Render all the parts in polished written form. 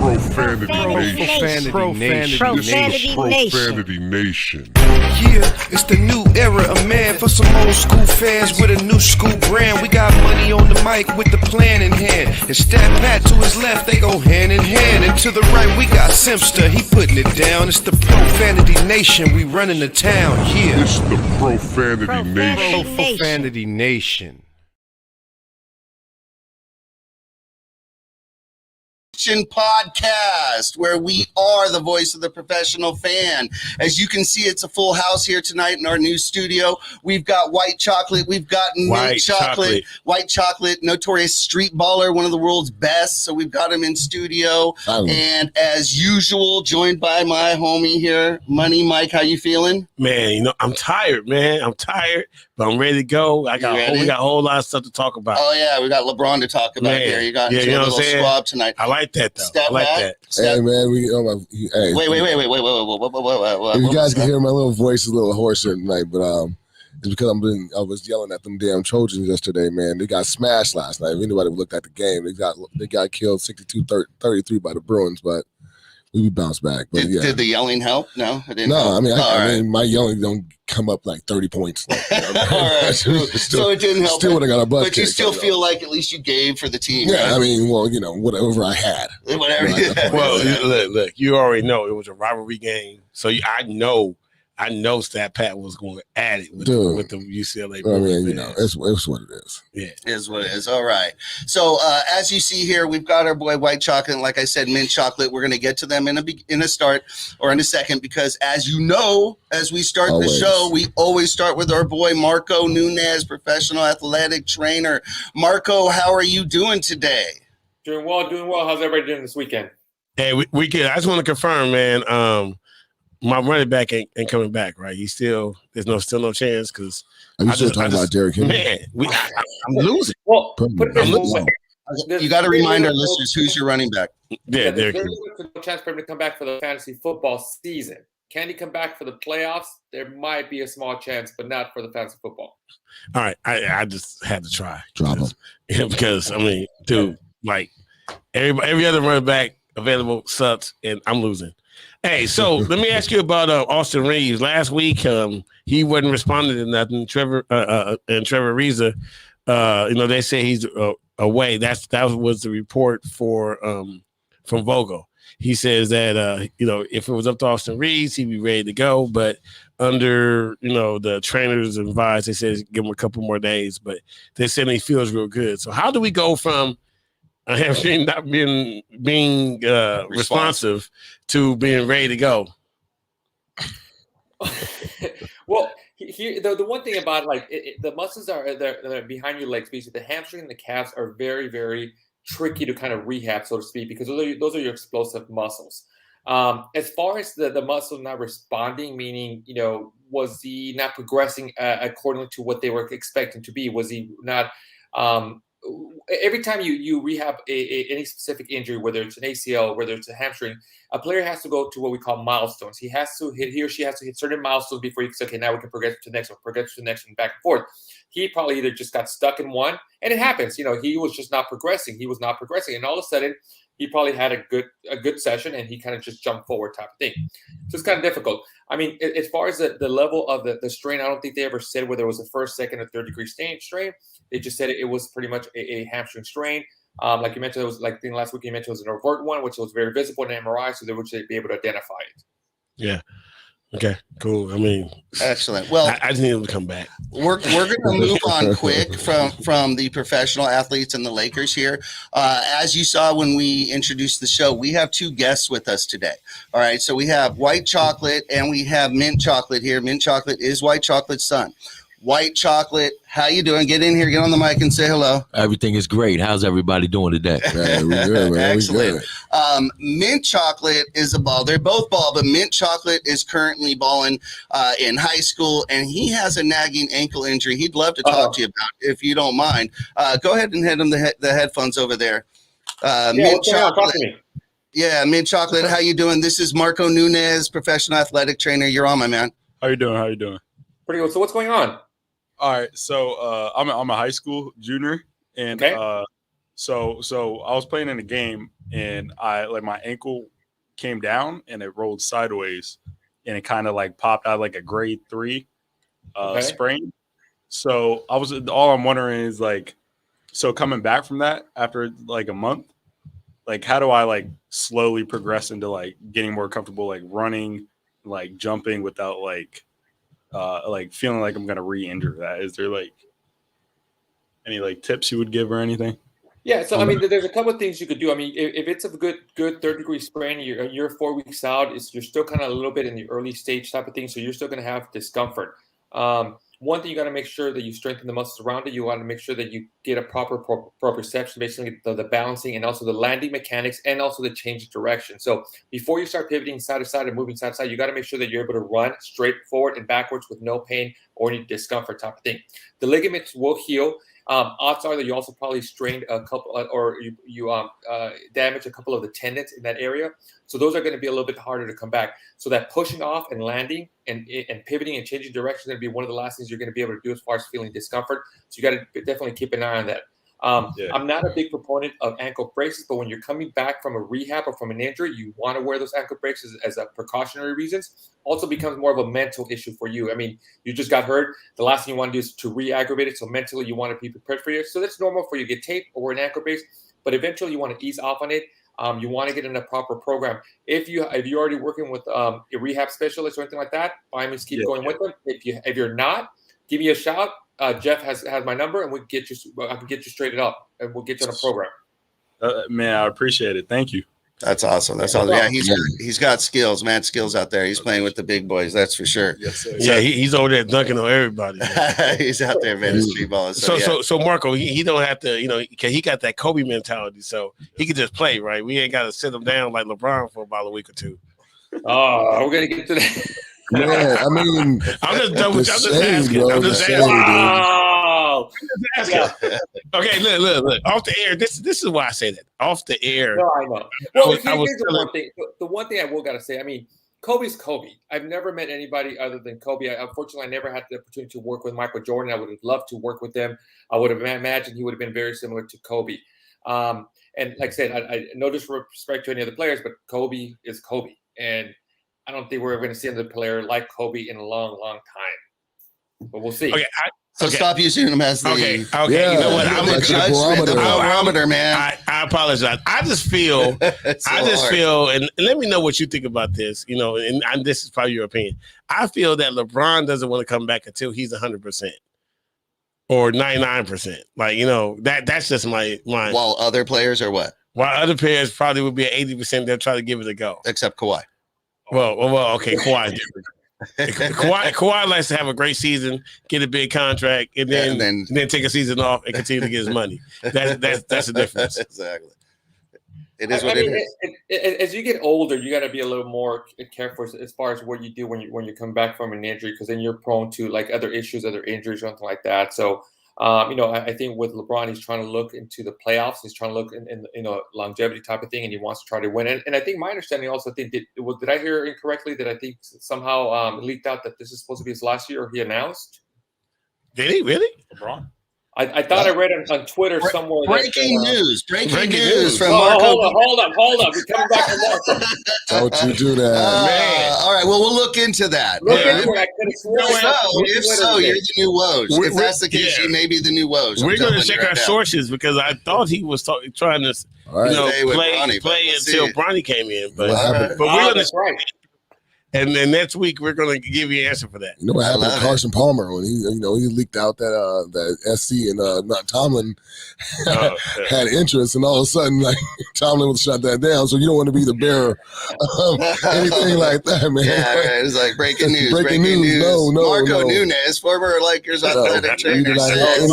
Profanity Nation. Yeah, it's the new era of man for some old school fans with a new school brand. We got money on the mic with the plan in hand. And Stat Pat to his left, they go hand in hand. And to the right, we got Simpster, he putting it down. It's the Profanity Nation, we running the town, yeah. It's the Profanity Nation. Profanity Nation. Podcast, where we are the voice of the professional fan. As you can see, it's a full house here tonight in our new studio. We've got White Chocolate, we've got Mint Chocolate. White Chocolate, notorious street baller, one of the world's best. So we've got him in studio. And as usual, joined by my homie here, Money Mike. How you feeling? Man, I'm tired, man. I'm tired, but I'm ready to go. We got a whole lot of stuff to talk about. Oh yeah, we got LeBron to talk about here. You got a little squab tonight. I like that though. I like that. Hey man, Wait. If you guys can hear my little voice is a little hoarse tonight, but it's because I was yelling at them damn Trojans yesterday, man. They got smashed last night. If anybody looked at the game, they got killed 62-33 by the Bruins, but we bounced back. But did the yelling help? No, it didn't. No, help. I mean, my yelling don't come up like 30 points. All right, so it didn't help. Still would have got a butt but you still feel like at least you gave for the team. Yeah, right? I mean, well, whatever I had. Whatever. Look, you already know it was a rivalry game, so I know Stat Pat was going to add it with the UCLA. I mean, it's what it is. Yeah, it is what it is. All right. So as you see here, we've got our boy White Chocolate, and like I said, Mint Chocolate. We're going to get to them in a second, because as you know, as we start the show, we always start with our boy Marco Nunez, professional athletic trainer. Marco, how are you doing today? Doing well. How's everybody doing this weekend? Hey, we can. I just want to confirm, man. My running back ain't coming back, right? There's still no chance because are you still talking about Derrick Henry? Man, I'm losing. Well, you got to remind our listeners who's your running back. Yeah, Derrick Henry. There's no chance for him to come back for the fantasy football season. Can he come back for the playoffs? There might be a small chance, but not for the fantasy football. All right, I just had to try. Drop him. Because I mean, dude, like every other running back available sucks, and I'm losing. Hey, so let me ask you about Austin Reeves. Last week, he wasn't responding to nothing. Trevor Ariza, they say he's away. That was the report from Vogel. He says that if it was up to Austin Reeves, he'd be ready to go. But under the trainers advice, they said give him a couple more days. But they said he feels real good. So how do we go from hamstring not being responsive to being ready to go? Well, here the one thing about the muscles they're behind your legs, basically the hamstring and the calves are very, very tricky to kind of rehab, so to speak, because those are your explosive muscles. As far as the muscle not responding, meaning was he not progressing according to what they were expecting to be? Was he not? Every time you rehab any specific injury, whether it's an ACL, whether it's a hamstring, a player has to go to what we call milestones. He or she has to hit certain milestones before you can say, okay, now we can progress to the next one, back and forth. He probably either just got stuck in one, and it happens. He was just not progressing. He was not progressing, and all of a sudden, he probably had a good session, and he kind of just jumped forward type of thing. So it's kind of difficult. I mean, as far as the level of the strain, I don't think they ever said whether it was a first, second, or third degree strain. They just said it was pretty much a hamstring strain. Like you mentioned, it was last week you mentioned it was an overt one, which was very visible in MRI, so they would be able to identify it. Yeah. Okay, cool. I mean, excellent. Well, I just need him to come back. We're going to move on quick from the professional athletes and the Lakers here. As you saw when we introduced the show, we have two guests with us today. All right, so we have White Chocolate and we have Mint Chocolate here. Mint Chocolate is White Chocolate's son. White Chocolate, how you doing? Get in here, get on the mic and say hello. Everything is great. How's everybody doing today? Man, we good, man. Excellent. Mint Chocolate is a ball. They're both ball, but Mint Chocolate is currently balling in high school, and he has a nagging ankle injury he'd love to talk to you about, if you don't mind. Go ahead and hand him the headphones over there. Mint Chocolate. Yeah, Mint Chocolate, how you doing? This is Marco Nunez, professional athletic trainer. You're on, my man. How you doing? Pretty good. So what's going on? All right, so I'm a high school junior, and so I was playing in a game, and my ankle came down and it rolled sideways, and it kind of like popped out like a grade 3 sprain. So all I'm wondering is like, so coming back from that after like a month, like how do I like slowly progress into like getting more comfortable, like running, like jumping without like feeling like I'm gonna re-injure that? Is there like any like tips you would give or anything? Yeah, so I mean, there's a couple of things you could do. I mean, if it's a good third-degree sprain, you're 4 weeks out. You're still kind of a little bit in the early stage type of thing, so you're still going to have discomfort. One thing you got to make sure that you strengthen the muscles around it. You want to make sure that you get a proper proprioception, basically the balancing and also the landing mechanics and also the change of direction. So before you start pivoting side to side and moving side to side, you got to make sure that you're able to run straight forward and backwards with no pain or any discomfort type of thing. The ligaments will heal. Odds are that you also probably strained a couple or you damaged a couple of the tendons in that area. So those are going to be a little bit harder to come back. So that pushing off and landing and pivoting and changing direction is going to be one of the last things you're going to be able to do as far as feeling discomfort. So you got to definitely keep an eye on that. I'm not a big proponent of ankle braces, but when you're coming back from a rehab or from an injury, you want to wear those ankle braces as a precautionary reasons. Also becomes more of a mental issue for you. I mean, you just got hurt. The last thing you want to do is to re-aggravate it. So mentally, you want to be prepared for it. So that's normal for you to get tape or wear an ankle brace, but eventually you want to ease off on it. You want to get in a proper program. If you're already working with a rehab specialist or anything like that, by all means keep going with them. If you're not, give me a shout. Jeff has my number, and I can get you straightened up, and we'll get you on a program. Man, I appreciate it. Thank you. That's awesome. That's awesome. Yeah, he's got skills, man. Skills out there. He's playing with the big boys. That's for sure. Yes, sir. Yeah, he's over there dunking on everybody. He's out there, man. Street balling. So Marco, he don't have to, he got that Kobe mentality, so he can just play, right? We ain't got to sit him down like LeBron for about a week or two. Oh, we're gonna get to that. Man, I mean, I'm just asking. Okay, look. Off the air. This is why I say that. Off the air. No, I know. Well, here's the one thing. The one thing I will gotta say. I mean, Kobe's Kobe. I've never met anybody other than Kobe. Unfortunately, I never had the opportunity to work with Michael Jordan. I would have loved to work with him. I would have imagined he would have been very similar to Kobe. And like I said, I no disrespect to any other players, but Kobe is Kobe, and I don't think we're going to see another player like Kobe in a long, long time. But we'll see. Okay, stop using him as the Yeah, you know what? I'm a barometer, man. I apologize. I just feel, and let me know what you think about this. And this is probably your opinion. I feel that LeBron doesn't want to come back until he's 100% or 99%. Like that's just my. While other players are what? While other players probably would be at 80%, they'll try to give it a go. Except Kawhi. Well, okay, Kawhi. Kawhi likes to have a great season, get a big contract, and then take a season off and continue to get his money. That's the difference. Exactly. It is what it is. As you get older, you got to be a little more careful as far as what you do when you come back from an injury, because then you're prone to like other issues, other injuries, or something like that. So. I think with LeBron, he's trying to look into the playoffs. He's trying to look in longevity type of thing, and he wants to try to win it. And I think my understanding also, did I hear incorrectly that I think somehow leaked out that this is supposed to be his last year, or he announced? Did he really? LeBron? I thought I read on Twitter somewhere. Breaking news from Marco. Hold up. We're coming back to Marco. Don't you do that, man. All right, well, we'll look into that. If so, you're the new Woj. If that's the case, you may be the new Woj. We're going to check our sources, because I thought he was trying to play until Bronny came in. But we're going to right. And then next week we're going to give you an answer for that. You know what happened to Carson Palmer when he leaked out that SC and Tomlin had interest, and all of a sudden Tomlin was shut that down. So you don't want to be the bearer of anything like that, man. Yeah, right. It's like breaking news. No, Marco Nunez, former Lakers athletic trainer, says.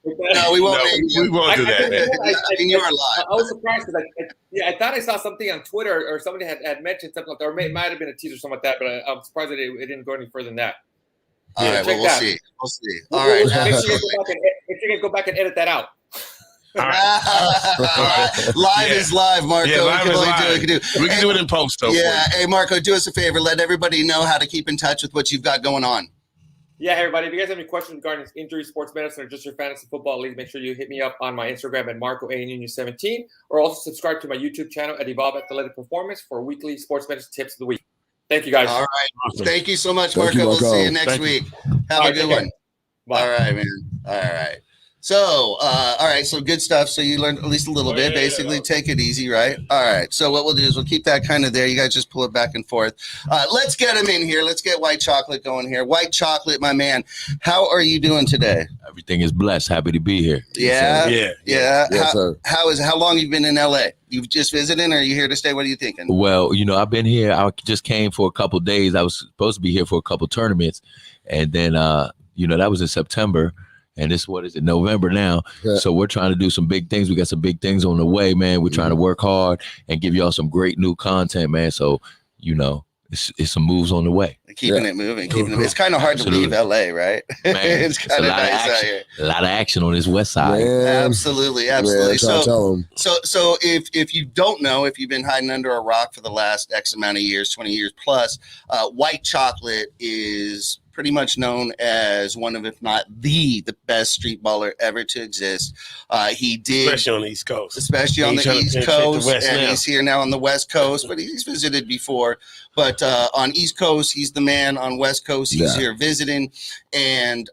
No, we won't. We won't do that. You are live. I was surprised because I thought I saw something on Twitter or somebody had mentioned something like that, or it might have been a teaser or something like that. But I'm surprised that it didn't go any further than that. All right, well, we'll see. All right, make sure you go back and edit that out. All right. Live is live, Marco. Yeah, we can do it in post, though. Yeah. Hey, Marco, do us a favor. Let everybody know how to keep in touch with what you've got going on. Yeah, hey everybody. If you guys have any questions regarding injury, sports medicine, or just your fantasy football league, make sure you hit me up on my Instagram at Marco17, or also subscribe to my YouTube channel at Evolve Athletic Performance for weekly sports medicine tips of the week. Thank you, guys. All right. Awesome. Thank you so much, Thank Marco. you, We'll Marco. see you next Thank you. week. Have a good one. Bye. All right, man. All right. So, so good stuff. So you learned at least a little bit. Basically, take it easy, right? All right. So what we'll do is we'll keep that kind of there. You guys just pull it back and forth. Let's get him in here. Let's get White Chocolate going here. White Chocolate, my man. How are you doing today? Everything is blessed. Happy to be here. Yeah. Yeah. Yes, sir. How long you been in LA? You've just visiting, or are you here to stay? What are you thinking? Well, I've been here. I just came for a couple of days. I was supposed to be here for a couple of tournaments, and then that was in September. And this, what is it, November now? Yeah. So we're trying to do some big things. We got some big things on the way, man. We're trying to work hard and give y'all some great new content, man. So, it's some moves on the way. Keeping it moving. It's kind of hard to leave LA, right? Man, it's kind of nice out here. A lot of action on this west side. Man. Absolutely. Man, so if you don't know, if you've been hiding under a rock for the last X amount of years, 20 years plus, White Chocolate is pretty much known as one of, if not the best street baller ever to exist. He did, especially on the East Coast, and he's here now on the West Coast, but he's visited before. But on East Coast, he's the man. On West Coast, he's here visiting, and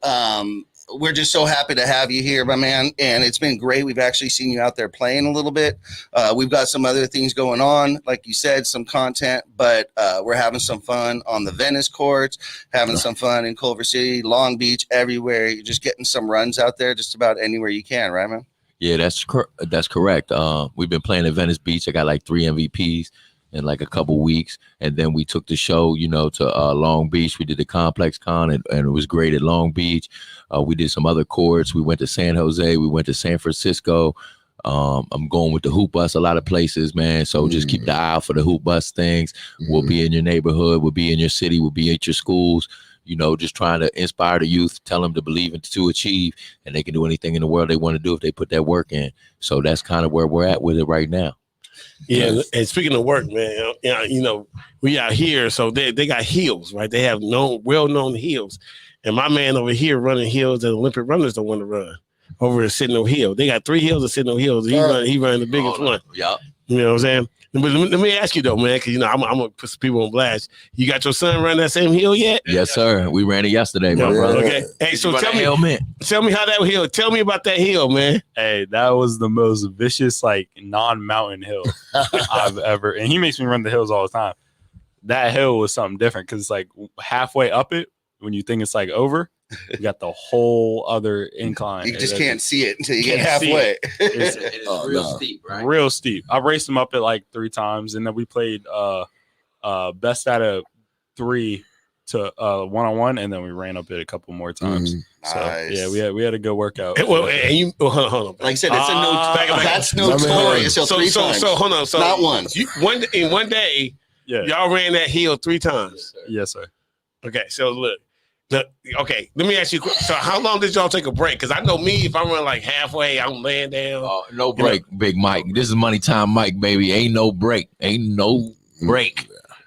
we're just so happy to have you here, my man. And it's been great. We've actually seen you out there playing a little bit. We've got some other things going on, like you said, some content, but we're having some fun on the Venice courts, having some fun in Culver City, Long Beach, everywhere. You're just getting some runs out there just about anywhere you can, right, man? Yeah, that's correct. We've been playing at Venice Beach. I got like 3 MVPs in like a couple weeks, and then we took the show, to Long Beach. We did the Complex Con, and it was great at Long Beach. We did some other courts. We went to San Jose. We went to San Francisco. I'm going with the Hoop Bus a lot of places, man. So just keep the eye out for the Hoop Bus things. We'll be in your neighborhood. We'll be in your city. We'll be at your schools. Just trying to inspire the youth, tell them to believe and to achieve, and they can do anything in the world they want to do if they put that work in. So that's kind of where we're at with it right now. Yeah, and speaking of work, man, we out here, so they got hills, right? They have well-known hills, and my man over here running hills that Olympic runners don't want to run over at Signal Hill. They got 3 hills at Signal Hills. He running the biggest one. Yeah, you know what I'm saying. But let me ask you though, man, because I'm gonna put some people on blast. You got your son running that same hill yet? Yes, sir. We ran it yesterday, my brother. Okay. Hey, so tell me how that hill. Tell me about that hill, man. Hey, that was the most vicious, like non-mountain hill I've ever. And he makes me run the hills all the time. That hill was something different because it's like halfway up it, when you think it's like over, you got the whole other incline. You just can't see it until you get halfway. It is real steep, right? Real steep. I raced him up it like 3 times, and then we played best out of 3 to 1-on-1, and then we ran up it a couple more times. So nice. yeah, we had a good workout. Well, and you hold on. Like I said, it's that's notorious. So 3 times. So hold on. So not once. In one day, y'all ran that hill 3 times. Yes, sir. Okay, so look. Okay, let me ask you. So, how long did y'all take a break? Because I know me, if I'm running like halfway, I'm laying down. No break, Big Mike. This is Money Time Mike, baby. Ain't no break.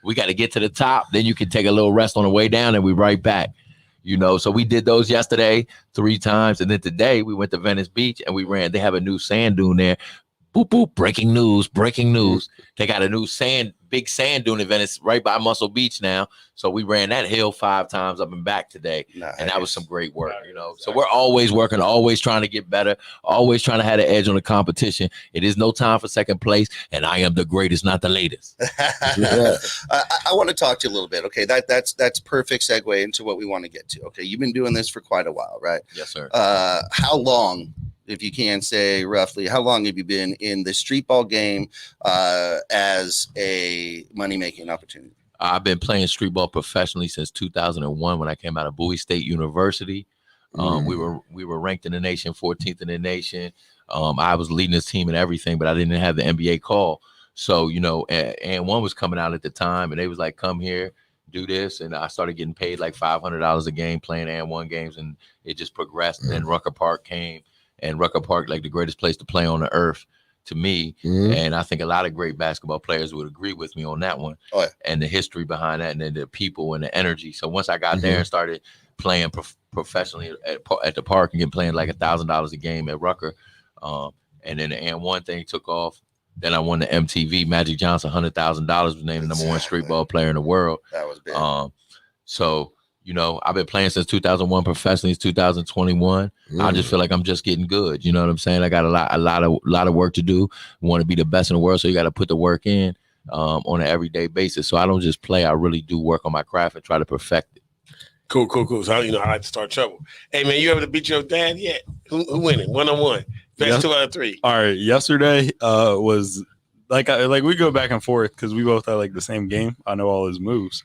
We got to get to the top. Then you can take a little rest on the way down, and we right back. So we did those yesterday 3 times, and then today we went to Venice Beach and we ran. They have a new sand dune there. Boop boop! Breaking news! They got a new big sand dune in Venice right by Muscle Beach now. So we ran that hill 5 times up and back today. Nice. And that was some great work, So we're always working, always trying to get better, always trying to have an edge on the competition. It is no time for second place, and I am the greatest, not the latest. I want to talk to you a little bit. Okay, that's perfect segue into what we want to get to. Okay, you've been doing this for quite a while, right? Yes, sir. How long? If you can say roughly, how long have you been in the street ball game as a money-making opportunity? I've been playing street ball professionally since 2001 when I came out of Bowie State University. We were ranked in the nation, 14th in the nation. I was leading this team and everything, but I didn't have the NBA call. So, and one was coming out at the time, and they was like, come here, do this. And I started getting paid like $500 a game playing and1 games, and it just progressed. And then Rucker Park came. And Rucker Park, like the greatest place to play on the earth to me. And I think a lot of great basketball players would agree with me on that one. And the history behind that, and then the people and the energy. So once I got there and started playing professionally at the park and playing like $1,000 a game at Rucker. And then the And1 thing took off. Then I won the MTV. Magic Johnson, $100,000, was named the number one street ball player in the world. That was big. So, you know, I've been playing since 2001 professionally. It's 2021. I just feel like I'm just getting good. You know what I'm saying? I got a lot of work to do. Want to be the best in the world, so you got to put the work in on an everyday basis. So I don't just play. I really do work on my craft and try to perfect it. Cool. So, you know, I like to start trouble. Hey, man, you ever beat your dad yet? Who winning? 1-on-1. Best 2 out of 3. All right. Yesterday was like we go back and forth because we both had like the same game. I know all his moves.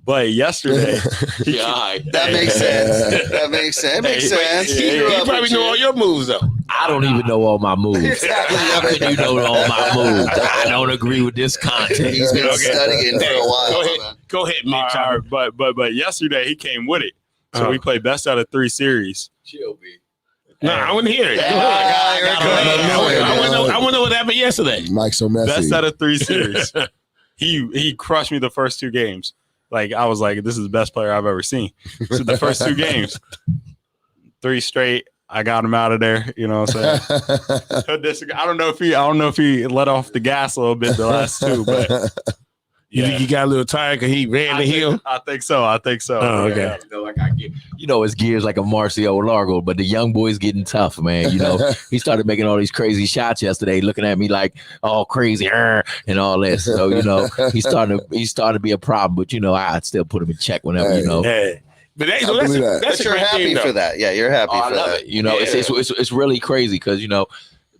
But yesterday, that makes sense. That makes sense. It makes sense. He probably know all your moves though. I don't even know all my moves. Exactly. How can you know all my moves? I don't agree with this content. He's been studying for a while. Go ahead, Mitch. But yesterday he came with it. So we played best out of 3 series. Chill, B. No, I want to hear it. I want to know what happened yesterday. Mike's so messy. Best out of 3 series. He crushed me the first 2 games. Like, I was like, this is the best player I've ever seen. So the first 2 games, 3 straight, I got him out of there. You know what I'm saying? I don't know if he let off the gas a little bit the last 2, but you think he got a little tired because he ran the hill? I think so. Oh, okay. You know, his gears like a Marcio Largo, but the young boy's getting tough, man. You know, he started making all these crazy shots yesterday, looking at me like all crazy and all this. So, you know, he's starting to be a problem, but, you know, I'd still put him in check whenever, you know. Yeah. But that's but you're happy for that. Yeah, you're happy for that. You know, it's really crazy because, you know,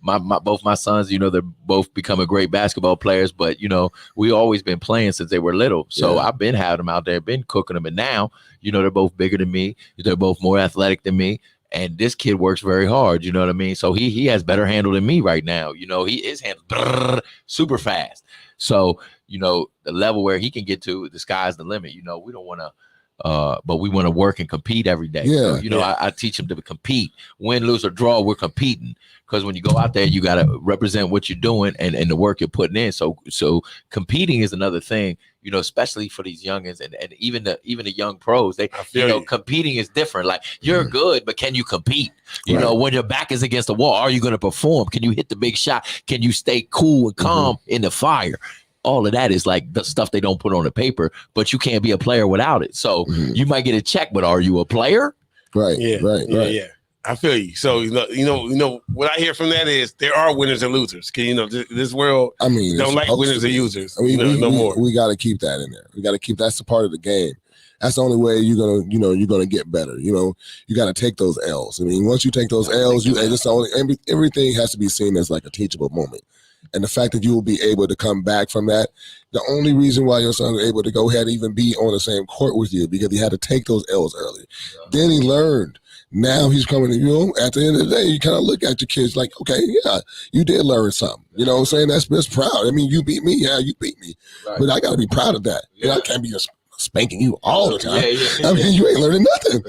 both my sons, you know, they're both becoming great basketball players, but, you know, we always been playing since they were little. So I've been having them out there, been cooking them. And now, you know, they're both bigger than me. They're both more athletic than me. And this kid works very hard. You know what I mean? So he has better handle than me right now. You know, he is handled super fast. So, you know, the level where he can get to, the sky's the limit. You know, we don't want to. But we want to work and compete every day. So, you know, I teach them to compete. Win, lose, or draw, we're competing. Because when you go out there, you got to represent what you're doing and the work you're putting in. So competing is another thing, you know, especially for these youngins and even the young pros. Competing is different. Like, you're good, but can you compete? You know, when your back is against the wall, are you going to perform? Can you hit the big shot? Can you stay cool and calm in the fire? All of that is like the stuff they don't put on the paper, but you can't be a player without it. So you might get a check, but are you a player? Right. Yeah. I feel you. So you know what I hear from that is there are winners and losers. Cause you know this world, I mean, don't like winners and losers. I mean, no more. We got to keep that in there. We got to keep that's a part of the game. That's the only way you're gonna get better. You know, you got to take those L's. I mean, once you take those L's, everything has to be seen as like a teachable moment. And the fact that you will be able to come back from that, the only reason why your son was able to go ahead and even be on the same court with you because he had to take those L's early. Then he learned. Now he's coming to you. At the end of the day, you kind of look at your kids like, okay, yeah, you did learn something. You know what I'm saying? That's proud. I mean, you beat me. Yeah, you beat me. Right. But I got to be proud of that. You know, I can't be just spanking you all the time. I mean, you ain't learning nothing.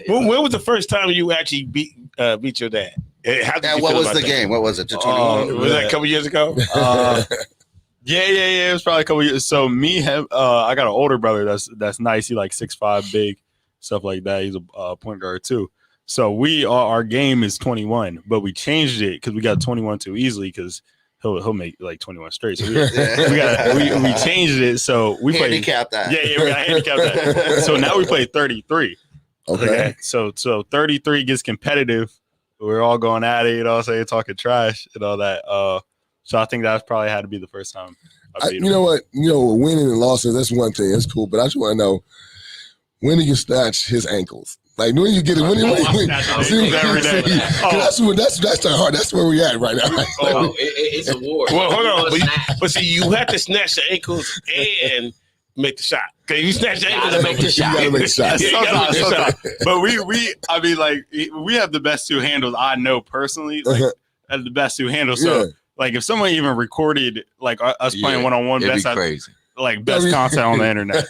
When was the first time you actually beat your dad? What was the game? What was it? Was that a couple years ago? Yeah. It was probably a couple years. So I got an older brother that's nice. He like 6'5", big, stuff like that. He's a point guard too. So our game is 21, but we changed it because we got 21 too easily because he'll make like 21 straight. So we changed it. So we handicap that. Yeah, we got handicap that. So now we play 33. Okay. So 33 gets competitive. We're all going at it, you know what I'm saying, talking trash and all that. So I think that's probably had to be the first time I beat him. You know what? Winning and losses, that's one thing. That's cool. But I just want to know, when do you snatch his ankles? Like, when you get it, that's the hard. That's where we at right now. It's a war. Well, hold on. But see, you have to snatch the ankles and make the shot. Cause you snatch the ankles and make the shot. You gotta make the shot. Sometimes. But we have the best 2 handles I know personally. Like, the best 2 handles. So like if someone even recorded like us playing one-on-one, best content on the internet.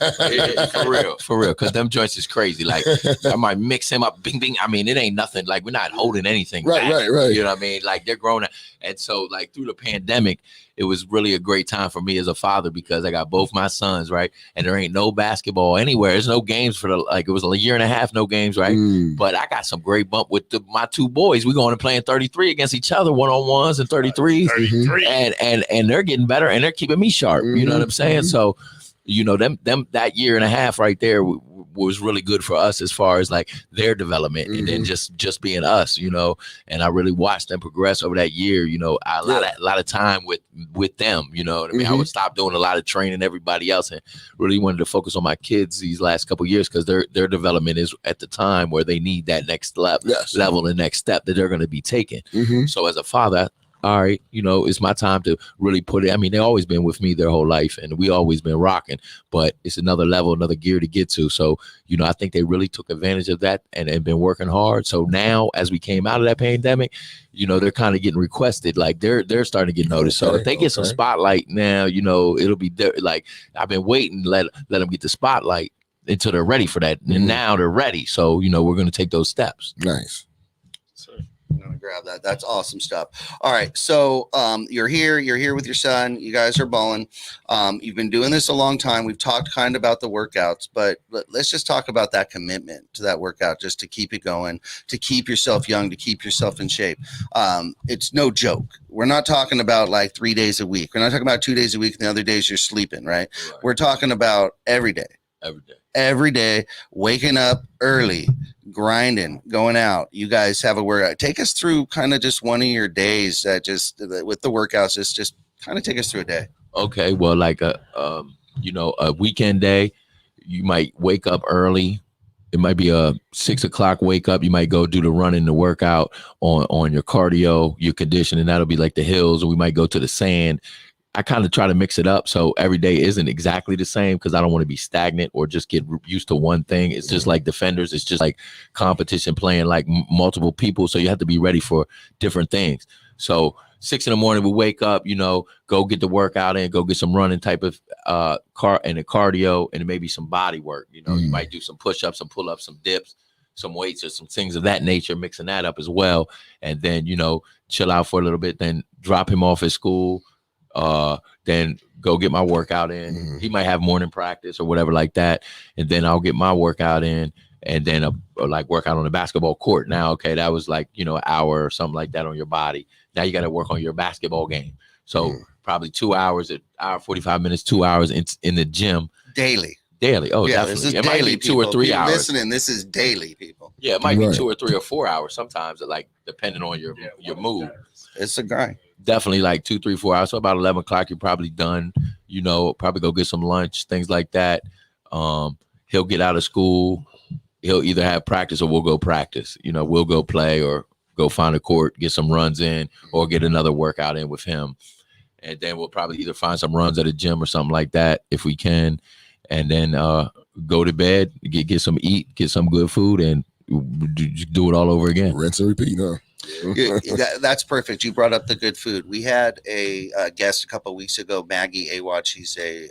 For real. Because them joints is crazy. Like, I might mix him up, bing, bing. I mean, it ain't nothing. Like, we're not holding anything back. Right. You know what I mean? Like, they're grown. And so, like, through the pandemic, it was really a great time for me as a father because I got both my sons, right? And there ain't no basketball anywhere. There's no games for it was a year and a half, no games, right? But I got some great bump with my two boys. We're going to playing 33 against each other, one-on-ones and 33s. 33. And they're getting better and they're keeping me sharp. You know what I'm saying? So, them that year and a half right there was really good for us as far as like their development and then just being us, and I really watched them progress over that year, a lot of time with them, you know what I mean? I would stop doing a lot of training everybody else and really wanted to focus on my kids these last couple of years because their development is at the time where they need that next level, the next step that they're going to be taking. So as a father, all right, it's my time to really put it. I mean, they've always been with me their whole life and we always been rocking, but it's another level, another gear to get to. So, I think they really took advantage of that and been working hard. So now as we came out of that pandemic, they're kind of getting requested, like they're starting to get noticed. So if they get some spotlight now, it'll be like, I've been waiting, let them get the spotlight until they're ready for that. And now they're ready. So, we're going to take those steps. Nice. I'm gonna grab that. That's awesome stuff. All right, so you're here with your son. You guys are balling. You've been doing this a long time. We've talked kind of about the workouts, but let's just talk about that commitment to that workout, just to keep it going, to keep yourself young, to keep yourself in shape. It's no joke. We're not talking about like 3 days a week. We're not talking about 2 days a week and the other days you're sleeping, right? We're talking about every day. Every day, waking up early, grinding, going out. You guys have a workout. Take us through kind of just one of your days that with the workouts. Just kind of take us through a day. Okay, well, like a weekend day, you might wake up early. It might be a 6 o'clock wake up. You might go do the running, the workout on your cardio, your conditioning. That'll be like the hills, or we might go to the sand. I kind of try to mix it up so every day isn't exactly the same because I don't want to be stagnant or just get used to one thing. It's just like defenders. It's just like competition playing like multiple people. So you have to be ready for different things. So 6 in the morning, we wake up, go get the workout in, go get some running type of cardio and maybe some body work. You might do some push-ups, some pull-ups, some dips, some weights or some things of that nature, mixing that up as well. And then, chill out for a little bit, then drop him off at school. Then go get my workout in. He might have morning practice or whatever like that. And then I'll get my workout in and then like work out on the basketball court. Now, okay, that was like, an hour or something like that on your body. Now you got to work on your basketball game. So probably 2 hours, an hour, 45 minutes, 2 hours in the gym. Daily. Oh, yeah, definitely. This is it daily, might be 2 or 3 hours. Listening, this is daily, people. Yeah, it might be 2 or 3 or 4 hours sometimes, like depending on your mood. It's a grind. Definitely like 2, 3, 4 hours. So about 11 o'clock, you're probably done, probably go get some lunch, things like that. He'll get out of school. He'll either have practice or we'll go practice. We'll go play or go find a court, get some runs in or get another workout in with him. And then we'll probably either find some runs at a gym or something like that if we can. And then go to bed, get some eat, get some good food and do it all over again. Rinse and repeat, huh? That's perfect. You brought up the good food. We had a guest a couple of weeks ago, Maggie Awad. She's a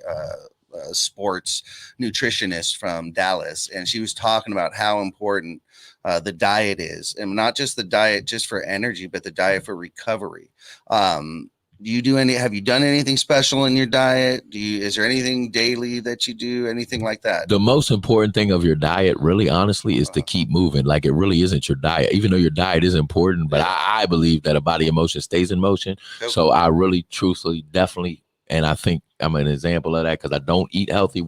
sports nutritionist from Dallas, and she was talking about how important the diet is, and not just the diet just for energy, but the diet for recovery. Have you done anything special in your diet? Is there anything daily that you do, anything like that? The most important thing of your diet, really, honestly, is to keep moving. Like it really isn't your diet, even though your diet is important, but I believe that a body in motion stays in motion. So I really, truthfully, definitely, and I think I'm an example of that because I don't eat healthy,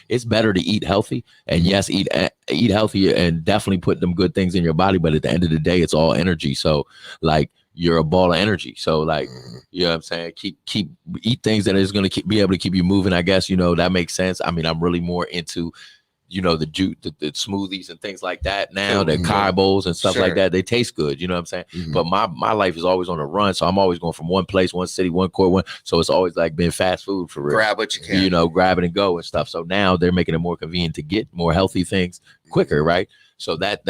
it's better to eat healthy and yes, eat healthy and definitely put them good things in your body. But at the end of the day, it's all energy. So like, you're a ball of energy. So like, you know what I'm saying? Eat things that is going to be able to keep you moving. I guess, that makes sense. I mean, I'm really more into, the juice, the smoothies and things like that now, the Kai bowls and stuff like that. They taste good. You know what I'm saying? But my life is always on a run. So I'm always going from one place, one city, one court, one. So it's always like been fast food for real. Grab what you can. Grab it and go and stuff. So now they're making it more convenient to get more healthy things quicker. Right. So that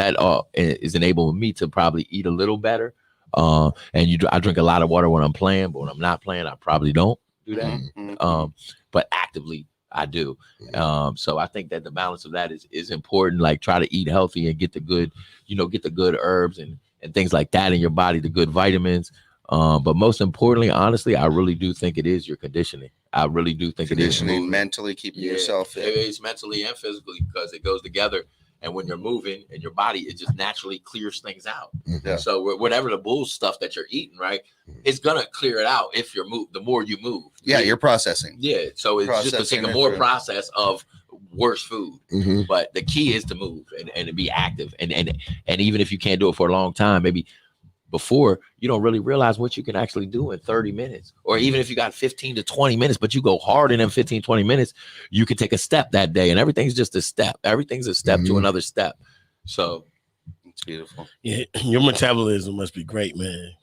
is enabling me to probably eat a little better. I drink a lot of water when I'm playing, but when I'm not playing, I probably don't do that. But actively I do. So I think that the balance of that is important. Like try to eat healthy and get the good, get the good herbs and things like that in your body, the good vitamins. But most importantly, honestly, I really do think it is your conditioning. I really do think it is conditioning, mentally keeping yourself fit. It's mentally and physically because it goes together. And when you're moving and your body, it just naturally clears things out. Yeah. So whatever the bull stuff that you're eating, right, it's gonna clear it out if you're the more you move. Yeah, you're processing. Yeah. So it's just taking more process of worse food. But the key is to move and to be active. And even if you can't do it for a long time, maybe before, you don't really realize what you can actually do in 30 minutes, or even if you got 15 to 20 minutes, but you go hard in them 15, 20 minutes, you can take a step that day, and everything's just a step. Everything's a step to another step. So it's beautiful. Yeah, your metabolism must be great, man.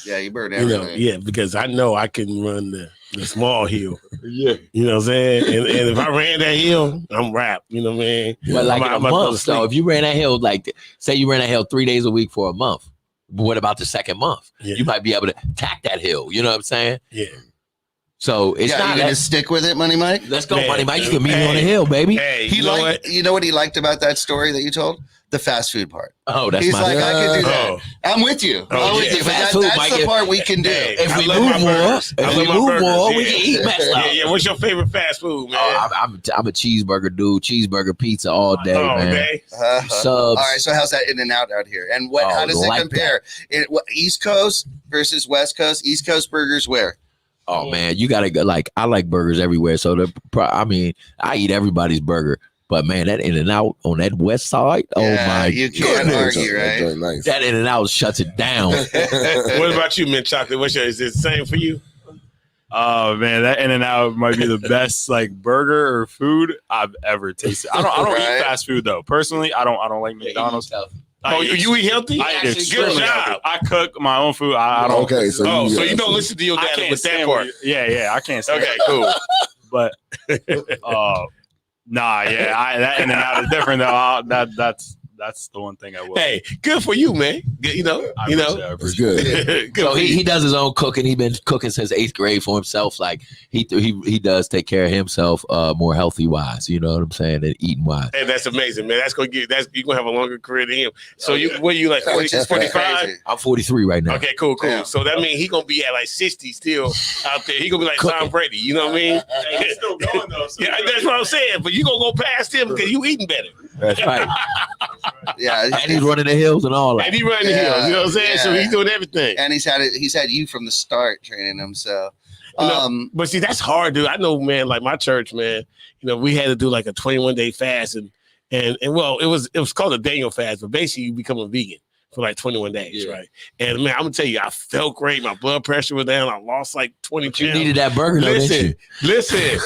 Yeah, you burn everything. Because I know I can run the small hill. Yeah. You know what I'm saying? And if I ran that hill, I'm wrapped. You know what I mean? But like in a month, so if you ran that hill, like say you ran that hill 3 days a week for a month, but what about the second month? You might be able to tack that hill. You know what I'm saying? Yeah. So it's not you gonna stick with it, Money Mike. Let's go, Money Mike. You can meet me on the hill, baby. Hey, you know what he liked about that story that you told? The fast food part. Oh, that's He's like, I can do that. I'm with you. I'm with you. But that's the part we can do. If we move more, we can eat messed up. Yeah. What's your favorite fast food, man? I'm a cheeseburger dude. Cheeseburger pizza all day, man. Subs. All right. So how's that In-N-Out out here? And how does it compare? East Coast versus West Coast. East Coast burgers where? Oh man, you gotta go. Like I like burgers everywhere. So I eat everybody's burger. But man, that In-N-Out on that west side, you can't argue, right? Nice. That In-N-Out shuts it down. What about you, Mint Chocolate? Is it the same for you? Oh man, that In-N-Out might be the best like burger or food I've ever tasted. I don't eat fast food though. Personally, I don't like McDonald's. You eat healthy? I eat extremely healthy. I cook my own food. I don't. Okay, so you don't listen to your dad with that part. Yeah, I can't stand. Okay, cool. But that In-N-Out is different though. That's the one thing I will. Hey, good for you, man. It's good. So he does his own cooking. He's been cooking since 8th grade for himself. Like he does take care of himself more healthy wise. You know what I'm saying? And eating wise. Hey, that's amazing, man. You're gonna have a longer career than him. So what are you like 45? I'm 43 right now. Okay, cool. Damn. So that means he's gonna be at like 60 still out there. He gonna be like Tom Brady. You know what I mean? He's still going though. So yeah, that's what I'm saying. But you gonna go past him because you eating better. That's right. Yeah, and he's running the hills and all that. And he's running the hills. You know what I'm saying? So he's doing everything. And he's had you from the start training him. So, but see, that's hard, dude. I know, man. Like my church, man. You know, we had to do like a 21-day fast, and well, it was called a Daniel fast, but basically you become a vegan for like 21 days, right? And man, I'm gonna tell you, I felt great. My blood pressure was down. I lost like 20 pounds. You needed that burger, though, didn't you? Listen.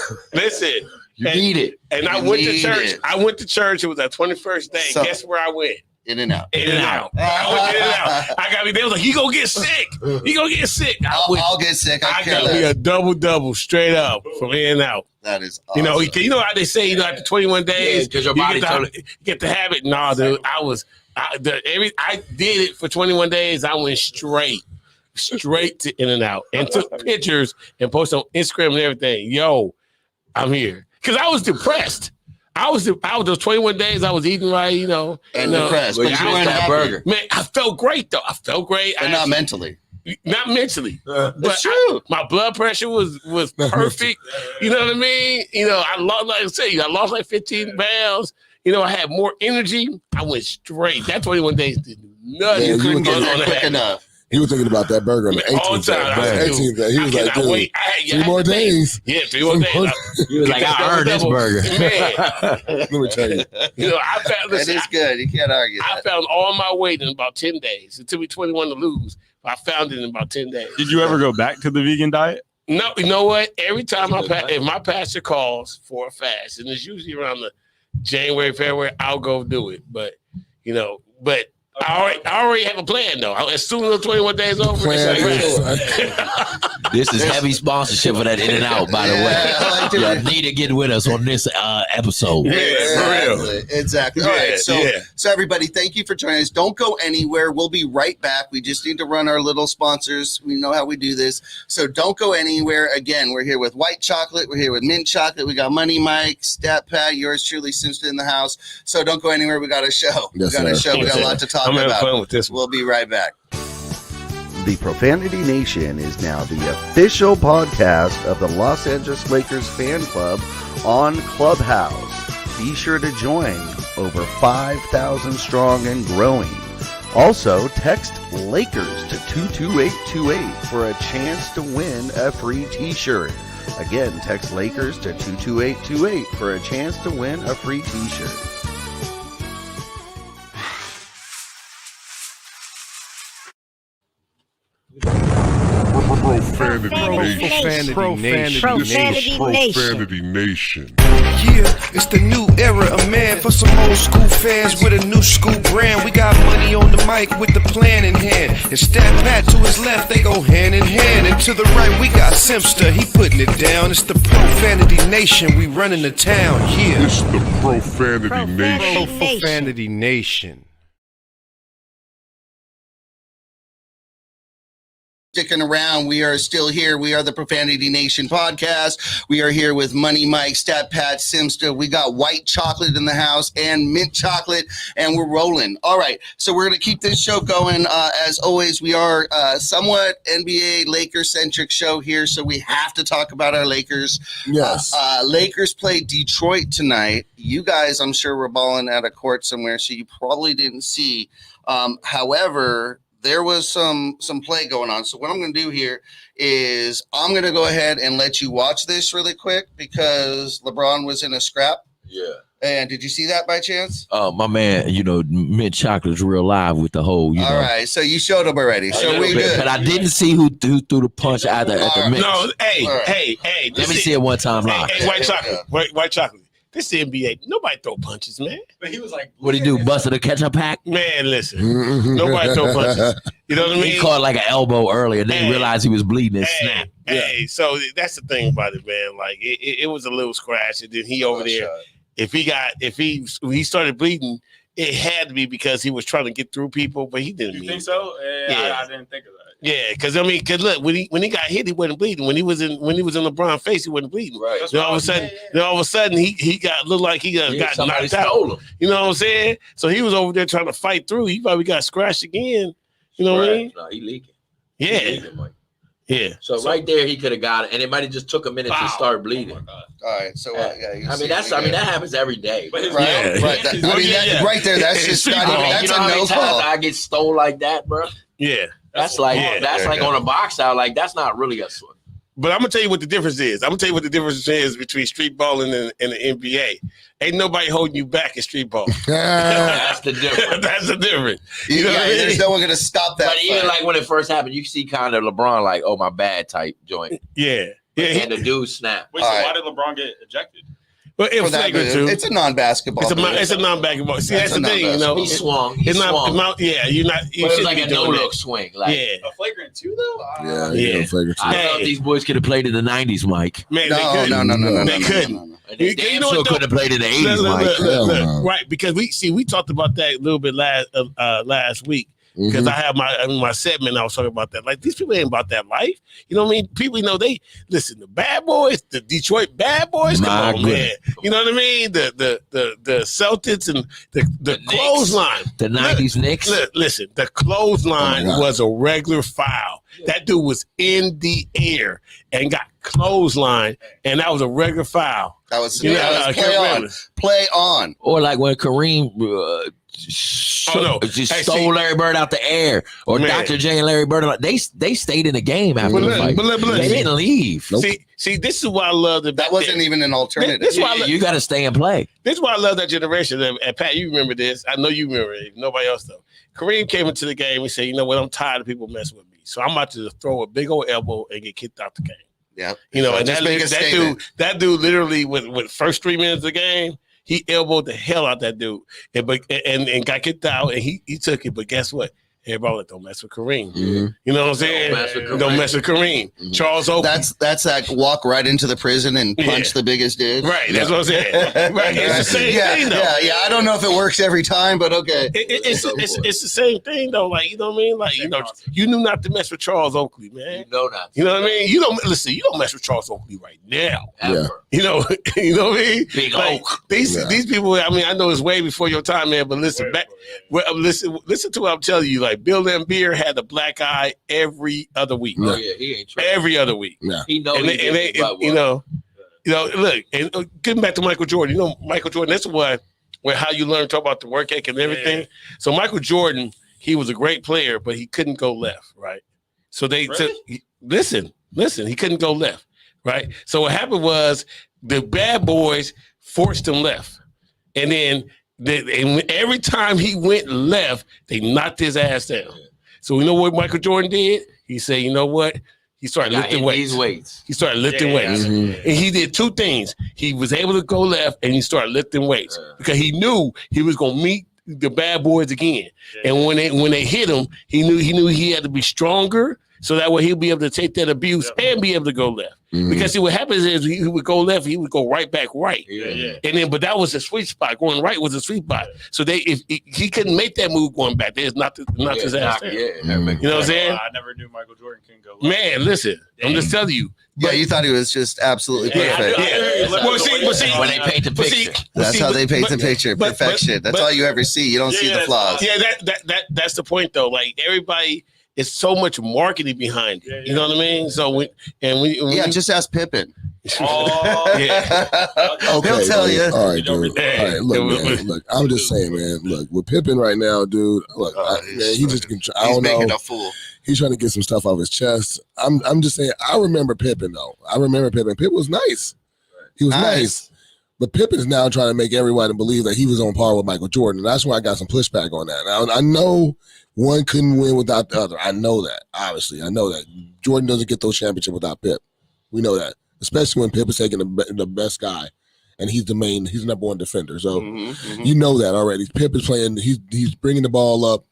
You need it. And I went to church. I went to church. It was our 21st day. So, guess where I went? In-N-Out. In-N-Out. I went to In-N-Out. I got me. They was like, "You gonna get sick? You gonna get sick?" I'll get sick. I got me a double straight up from In-N-Out. That is awesome. You know how they say, after 21 days, because your body get the habit. No, dude, I did it for 21 days. I went straight to In-N-Out and took pictures and posted on Instagram and everything. Yo, I'm here. Because I was depressed. I was those 21 days I was eating right, and depressed. But you weren't happy. Burger. Man, I felt great though. I felt great. But not mentally. Not mentally. That's true. My blood pressure was perfect. You know what I mean? I lost like 15 pounds. I had more energy. I went straight. That 21 days did nothing. You couldn't get there quick enough. He was thinking about that burger on the 18th day. He was like, dude, 3 more days. Yeah, 3 more days. He was like, I earned this burger. Let me tell you. I found that is good. You can't argue that. I found all my weight in about 10 days. It took me 21 to lose. I found it in about 10 days. Did you ever go back to the vegan diet? No, you know what? Every time if my pastor calls for a fast, and it's usually around the January, February, I'll go do it. But I already have a plan though. As soon as the 21 days over, this is heavy sponsorship for that In-N-Out, by the way. You need to get with us on this episode. Exactly. All right. So everybody, thank you for joining us. Don't go anywhere. We'll be right back. We just need to run our little sponsors. We know how we do this. So don't go anywhere. Again, we're here with White Chocolate. We're here with Mint Chocolate. We got Money Mike, Stat Pat, yours truly, Simpson in the house. So don't go anywhere. We got a show. Yes, we got a lot to talk I'm having about. fun with this one. We'll be right back. The Profanity Nation is now the official podcast of the Los Angeles Lakers fan club on Clubhouse. Be sure to join, over 5,000 strong and growing. Also, text Lakers to 22828 for a chance to win a free t-shirt. Again, text Lakers to 22828 for a chance to win a free t-shirt. Profanity Nation. Yeah, it's the new era of man for some old school fans with a new school brand. We got money on the mic with the plan in hand. And Stat Pat to his left, they go hand in hand. And to the right, we got Simpster, he putting it down. It's the Profanity Nation, we running the town. Yeah, It's the Profanity Nation. Profanity Nation. Sticking around, we are still here. We are the Profanity Nation podcast. We are here with Money Mike, Stat Pat, Simster. We got white chocolate in the house and mint chocolate, and we're rolling. All right, so we're going to keep this show going. As always, we are somewhat NBA Lakers-centric show here, so we have to talk about our Lakers. Yes. Lakers play Detroit tonight. You guys, I'm sure, were balling at a court somewhere, so you probably didn't see. However, there was some play going on. So what I'm going to do here is I'm going to go ahead and let you watch this really quick because LeBron was in a scrap. Yeah. And did you see that by chance? My man, mint chocolate's real live with the whole, All right. So you showed him already. So we good. But I didn't see who threw the punch either at the mix. No, hey. Let me see it one time live. Hey, white chocolate. White chocolate. This is the NBA. Nobody throw punches, man. But he was like, What'd he do? Busted a ketchup pack? Man, listen. Nobody throw punches. You know what I mean? He caught like an elbow earlier, then he realized he was bleeding and snapped. Hey, so that's the thing about it, man. Like it was a little scratch, and then he over there. If he started bleeding, it had to be because he was trying to get through people, but he didn't. You think so? Yeah, I didn't think of that. Yeah, because look, when he got hit, he wasn't bleeding. When he was in LeBron's face, he wasn't bleeding. Right. Then all of a sudden, he looked like he got knocked out. Him. You know what I'm saying? So he was over there trying to fight through. He probably got scratched again. You know what I mean? No, he leaking. Yeah. He leaking, Mike. Yeah. So right there, he could have got it, and it might have just took a minute to start bleeding. All right. So that happens every day. Right. Right there. That's just not even. That's a no call. I get stole like that, bro. Yeah. That's like on a box out. Like that's not really a swing. But I'm gonna tell you what the difference is. Between street balling and the NBA. Ain't nobody holding you back in street ball. That's the difference. That's the difference. You know what I mean? There's no one gonna stop that. But even like when it first happened, you see kind of LeBron like, oh my bad type joint. Yeah. And the dude snapped. Wait, so why did LeBron get ejected? Well, it was flagrant too. It's a non-basketball. It's a non-basketball. See, that's the thing, you know. He swung. Yeah, you're not. But it was like a no-look swing. Like, A flagrant too, though. Yeah. Flagrant two. I don't know if these boys could have played in the '90s, Mike. Man, No. They couldn't. They damn sure could have played in the '80s, Mike. Look, right? Because we talked about that a little bit last week. Because I have my segment, I was talking about that. Like, these people ain't about that life. You know what I mean? People, they listen. The bad boys, the Detroit bad boys. Come on, man. You know what I mean? The Celtics and the clothesline. The '90s Knicks. Listen, the clothesline was a regular foul. That dude was in the air and got clothesline, and that was a regular foul. That was play on. Or like when Kareem stole Larry Bird out the air, or Dr. J and Larry Bird. They stayed in the game after the fight. They didn't leave. Nope. See, this is why I love that wasn't even an alternative. This why you got to stay and play. This is why I love that generation. And Pat, you remember this. I know you remember it. Nobody else though. Kareem came into the game and said, "You know what? I'm tired of people messing with me. So I'm about to throw a big old elbow and get kicked out the game." Yeah. You know, and that dude literally with first 3 minutes of the game, he elbowed the hell out that dude and got kicked out, and he took it. But guess what? Everybody like, don't mess with Kareem. Mm-hmm. You know what I'm saying? Don't mess with Kareem. Mm-hmm. Charles Oakley. That's like walk right into the prison and punch the biggest dude. Right. That's what I'm saying. Right. It's the same thing though. Yeah. I don't know if it works every time, but okay. It's the same thing though. Like, you know what I mean? Like, you knew not to mess with Charles Oakley, man. You know not. You know what I mean? You don't mess with Charles Oakley right now. Ever. You know what I mean? Big like, Oak. These people, I mean, I know it's way before your time, man, but listen, listen to what I'm telling you. like Bill Laimbeer had a black eye every other week. Oh yeah, he ain't tripping. Every other week. Yeah. He know. Look, and getting back to Michael Jordan, Michael Jordan, that's where how you learn to talk about the work ethic and everything. Yeah. So Michael Jordan, he was a great player, but he couldn't go left, right? So listen, he couldn't go left, right? So what happened was the bad boys forced him left. And then every time he went left, they knocked his ass down. So you know what Michael Jordan did? He said, you know what? He started lifting weights. He started lifting weights. Mm-hmm. And he did two things. He was able to go left and he started lifting weights because he knew he was going to meet the bad boys again. Yeah. And when they hit him, he knew he had to be stronger so that way he'll be able to take that abuse and be able to go left. Mm-hmm. Because see, what happens is he would go left, he would go right back right. Yeah. And then, but that was the sweet spot. Going right was the sweet spot. So if he couldn't make that move going back, they just knocked his ass down. You know what I'm saying? I never knew Michael Jordan couldn't go left. Man, listen, I'm just telling you. Yeah, you thought he was just absolutely perfect. Well, see, when they paint the picture, that's how they paint the picture. Perfection. That's all you ever see. You don't see the flaws. Yeah, that's the point though. Like everybody. It's so much marketing behind it. You know what I mean? So just ask Pippen. Oh, yeah. Okay, he'll tell you. All right, dude. All right, look, man. Look, I'm just saying, man. Look, with Pippen right now, dude. Look, man, he just. I don't know. He's making a fool. He's trying to get some stuff off his chest. I'm just saying. I remember Pippen though. Pippen was nice. He was nice. But Pippen's now trying to make everybody believe that he was on par with Michael Jordan. And that's why I got some pushback on that. Now, I know one couldn't win without the other. I know that. Obviously, I know that. Jordan doesn't get those championships without Pip. We know that. Especially when Pip is taking the best guy. And he's the number one defender. So you know that already. Pip is playing. He's bringing the ball up.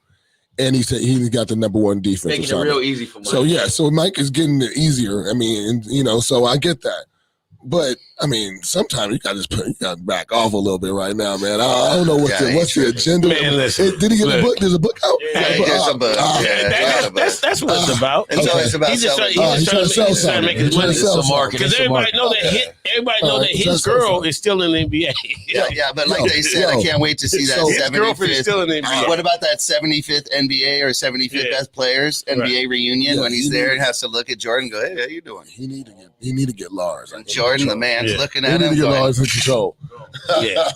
And he's got the number one defense. Making it real easy for Mike. So, yeah. So Mike is getting it easier. I mean, so I get that. But I mean, sometimes you got to back off a little bit right now, man. I don't know what's the agenda. Man, listen, did he get a book? There's a book out. There's a book. That's what it's about. It's always about selling. He's just trying to make his money. Because everybody know that his girl is still in the NBA. Yeah, but like they said, I can't wait to see that 75th. Girlfriend is still in the NBA. What about that 75th NBA or 75th best players NBA reunion when he's there and has to look at Jordan and go, hey, how you doing? He need to get Lars. Jordan, the man's looking at him. He need to get Lars in control. Yeah.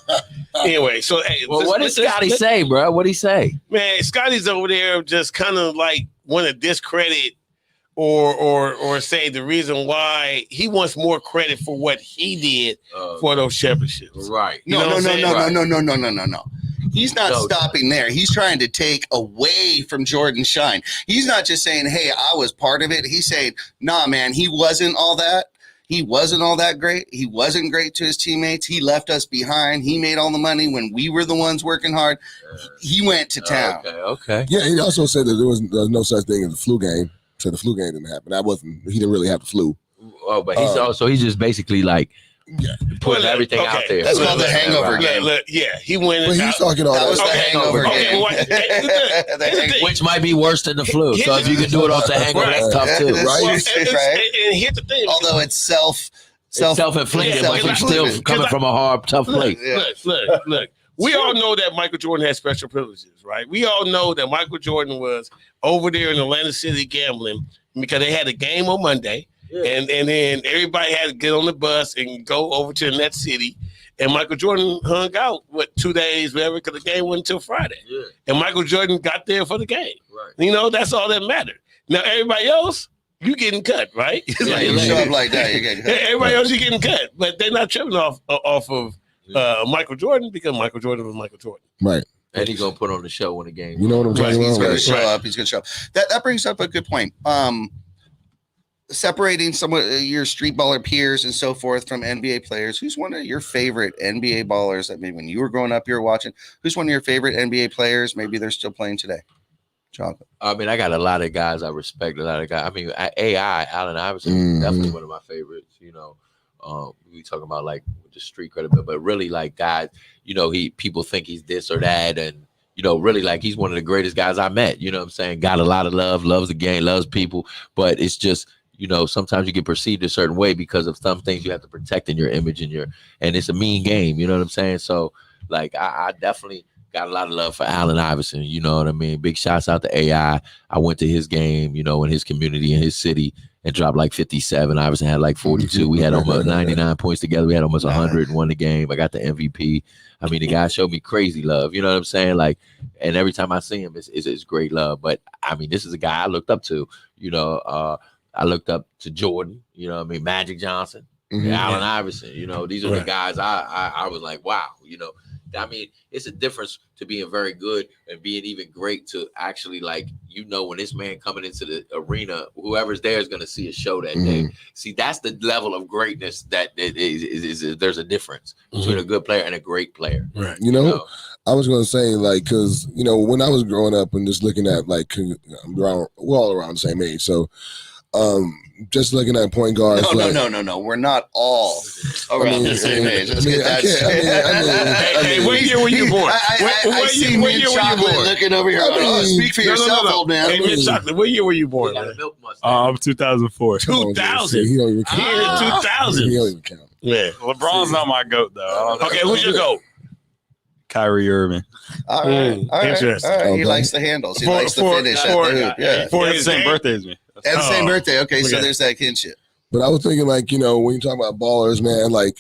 Anyway, so what did Scotty say, bro? What did he say? Man, Scotty's over there just kind of like want to discredit or say the reason why he wants more credit for what he did for those championships. Right. No. He's not stopping there. He's trying to take away from Jordan's shine. He's not just saying, hey, I was part of it. He's saying, nah, man, he wasn't all that. He wasn't all that great. He wasn't great to his teammates. He left us behind. He made all the money when we were the ones working hard. He went to town. Okay. Yeah, he also said that there was no such thing as a flu game. So the flu game didn't happen. He didn't really have the flu. Oh, but he's just basically like putting everything out there. That's called the hangover game. He went. But he's talking all that. Was the hangover game. Which might be worse than the flu. So if you can do it off the hangover, that's tough too, right? And here's the thing. Although it's self-inflicted, but he's still coming from a hard, tough place. Look. We all know that Michael Jordan has special privileges, right? We all know that Michael Jordan was over there in Atlantic City gambling because they had a game on Monday. Yeah. And then everybody had to get on the bus and go over to that city. And Michael Jordan hung out, 2 days, whatever, because the game went until Friday. Yeah. And Michael Jordan got there for the game. Right. That's all that mattered. Now, everybody else, you getting cut, right? You show up like that, you're getting cut. Everybody else, you're getting cut. But they're not tripping off of Michael Jordan because Michael Jordan was Michael Jordan. Right. And he's going to put on the show when the game. You know what I'm talking about? He's going to show up. He's going to show up. That brings up a good point. Separating some of your street baller peers and so forth from NBA players, who's one of your favorite NBA ballers that maybe when you were growing up you were watching? Who's one of your favorite NBA players? Maybe they're still playing today. Chocolate. I mean, I got a lot of guys I respect. A lot of guys. I mean, Allen Iverson, definitely one of my favorites. We talking about like the street credit, but really like guys. People think he's this or that, and really like he's one of the greatest guys I met. You know what I'm saying? Got a lot of love, loves the game, loves people, but it's just. Sometimes you get perceived a certain way because of some things you have to protect in your image and it's a mean game. You know what I'm saying? So like, I definitely got a lot of love for Allen Iverson. You know what I mean? Big shouts out to AI. I went to his game, you know, in his community, in his city, and dropped like 57. Iverson had like 42. We had almost 99 points together. We had almost 100 and won the game. I got the MVP. I mean, the guy showed me crazy love. You know what I'm saying? Like, and every time I see him, it's great love. But I mean, this is a guy I looked up to. You know, I looked up to Jordan. You know what I mean? Magic Johnson, Allen Iverson. You know, these are the guys I was like, wow. You know, I mean, it's a difference to being very good and being even great to actually, like, you know, when this man coming into the arena, whoever's there is going to see a show that day. See, that's the level of greatness that is there's a difference between a good player and a great player. Right. You know, I was going to say, like, because, you know, when I was growing up and just looking at, like, we're all around the same age. So, just looking at point guards. No. We're not all around the same age. Let's get that straight. Hey, what year were you born? I see Mint Chocolate looking over here. Speak for yourself, old man. Hey, Mint Chocolate, what year were you born? I'm 2004. 2000. He don't even count. Year 2000. He don't even count. Yeah. LeBron's not my GOAT, though. Okay, who's your GOAT? Kyrie Irving. All right. Interesting. All right. He likes the handles. He likes the finish at the hoop. Yeah. He has the same birthday as me. And the same birthday. Okay, so there's that kinship. But I was thinking, like, you know, when you talk about ballers, man, like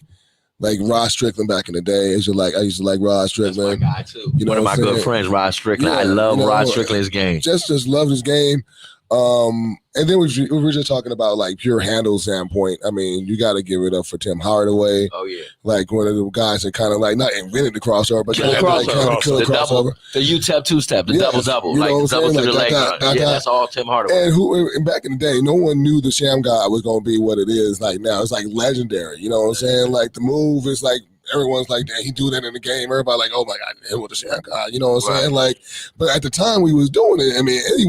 Rod Strickland back in the day, I used to like Rod Strickland. That's my guy too. You know one of my what I'm good saying? friends, Rod Strickland. Yeah, I love you know, Rod Strickland's game. Just loved his game. And then we were just talking about, like, pure handle standpoint. I mean, you got to give it up for Tim Hardaway. Oh yeah, like one of the guys that kind of like not invented the crossover, but kill the crossover. The UTEP two-step, the double, like the double through the leg. That's all Tim Hardaway. And back in the day, no one knew the Sham God was going to be what it is like now. It's like legendary. You know what I'm saying? Like the move is like, everyone's like, damn, he do that in the game. Everybody like, oh my God, hit with the Sham God. You know what I'm saying? Like, but at the time we was doing it, I mean, he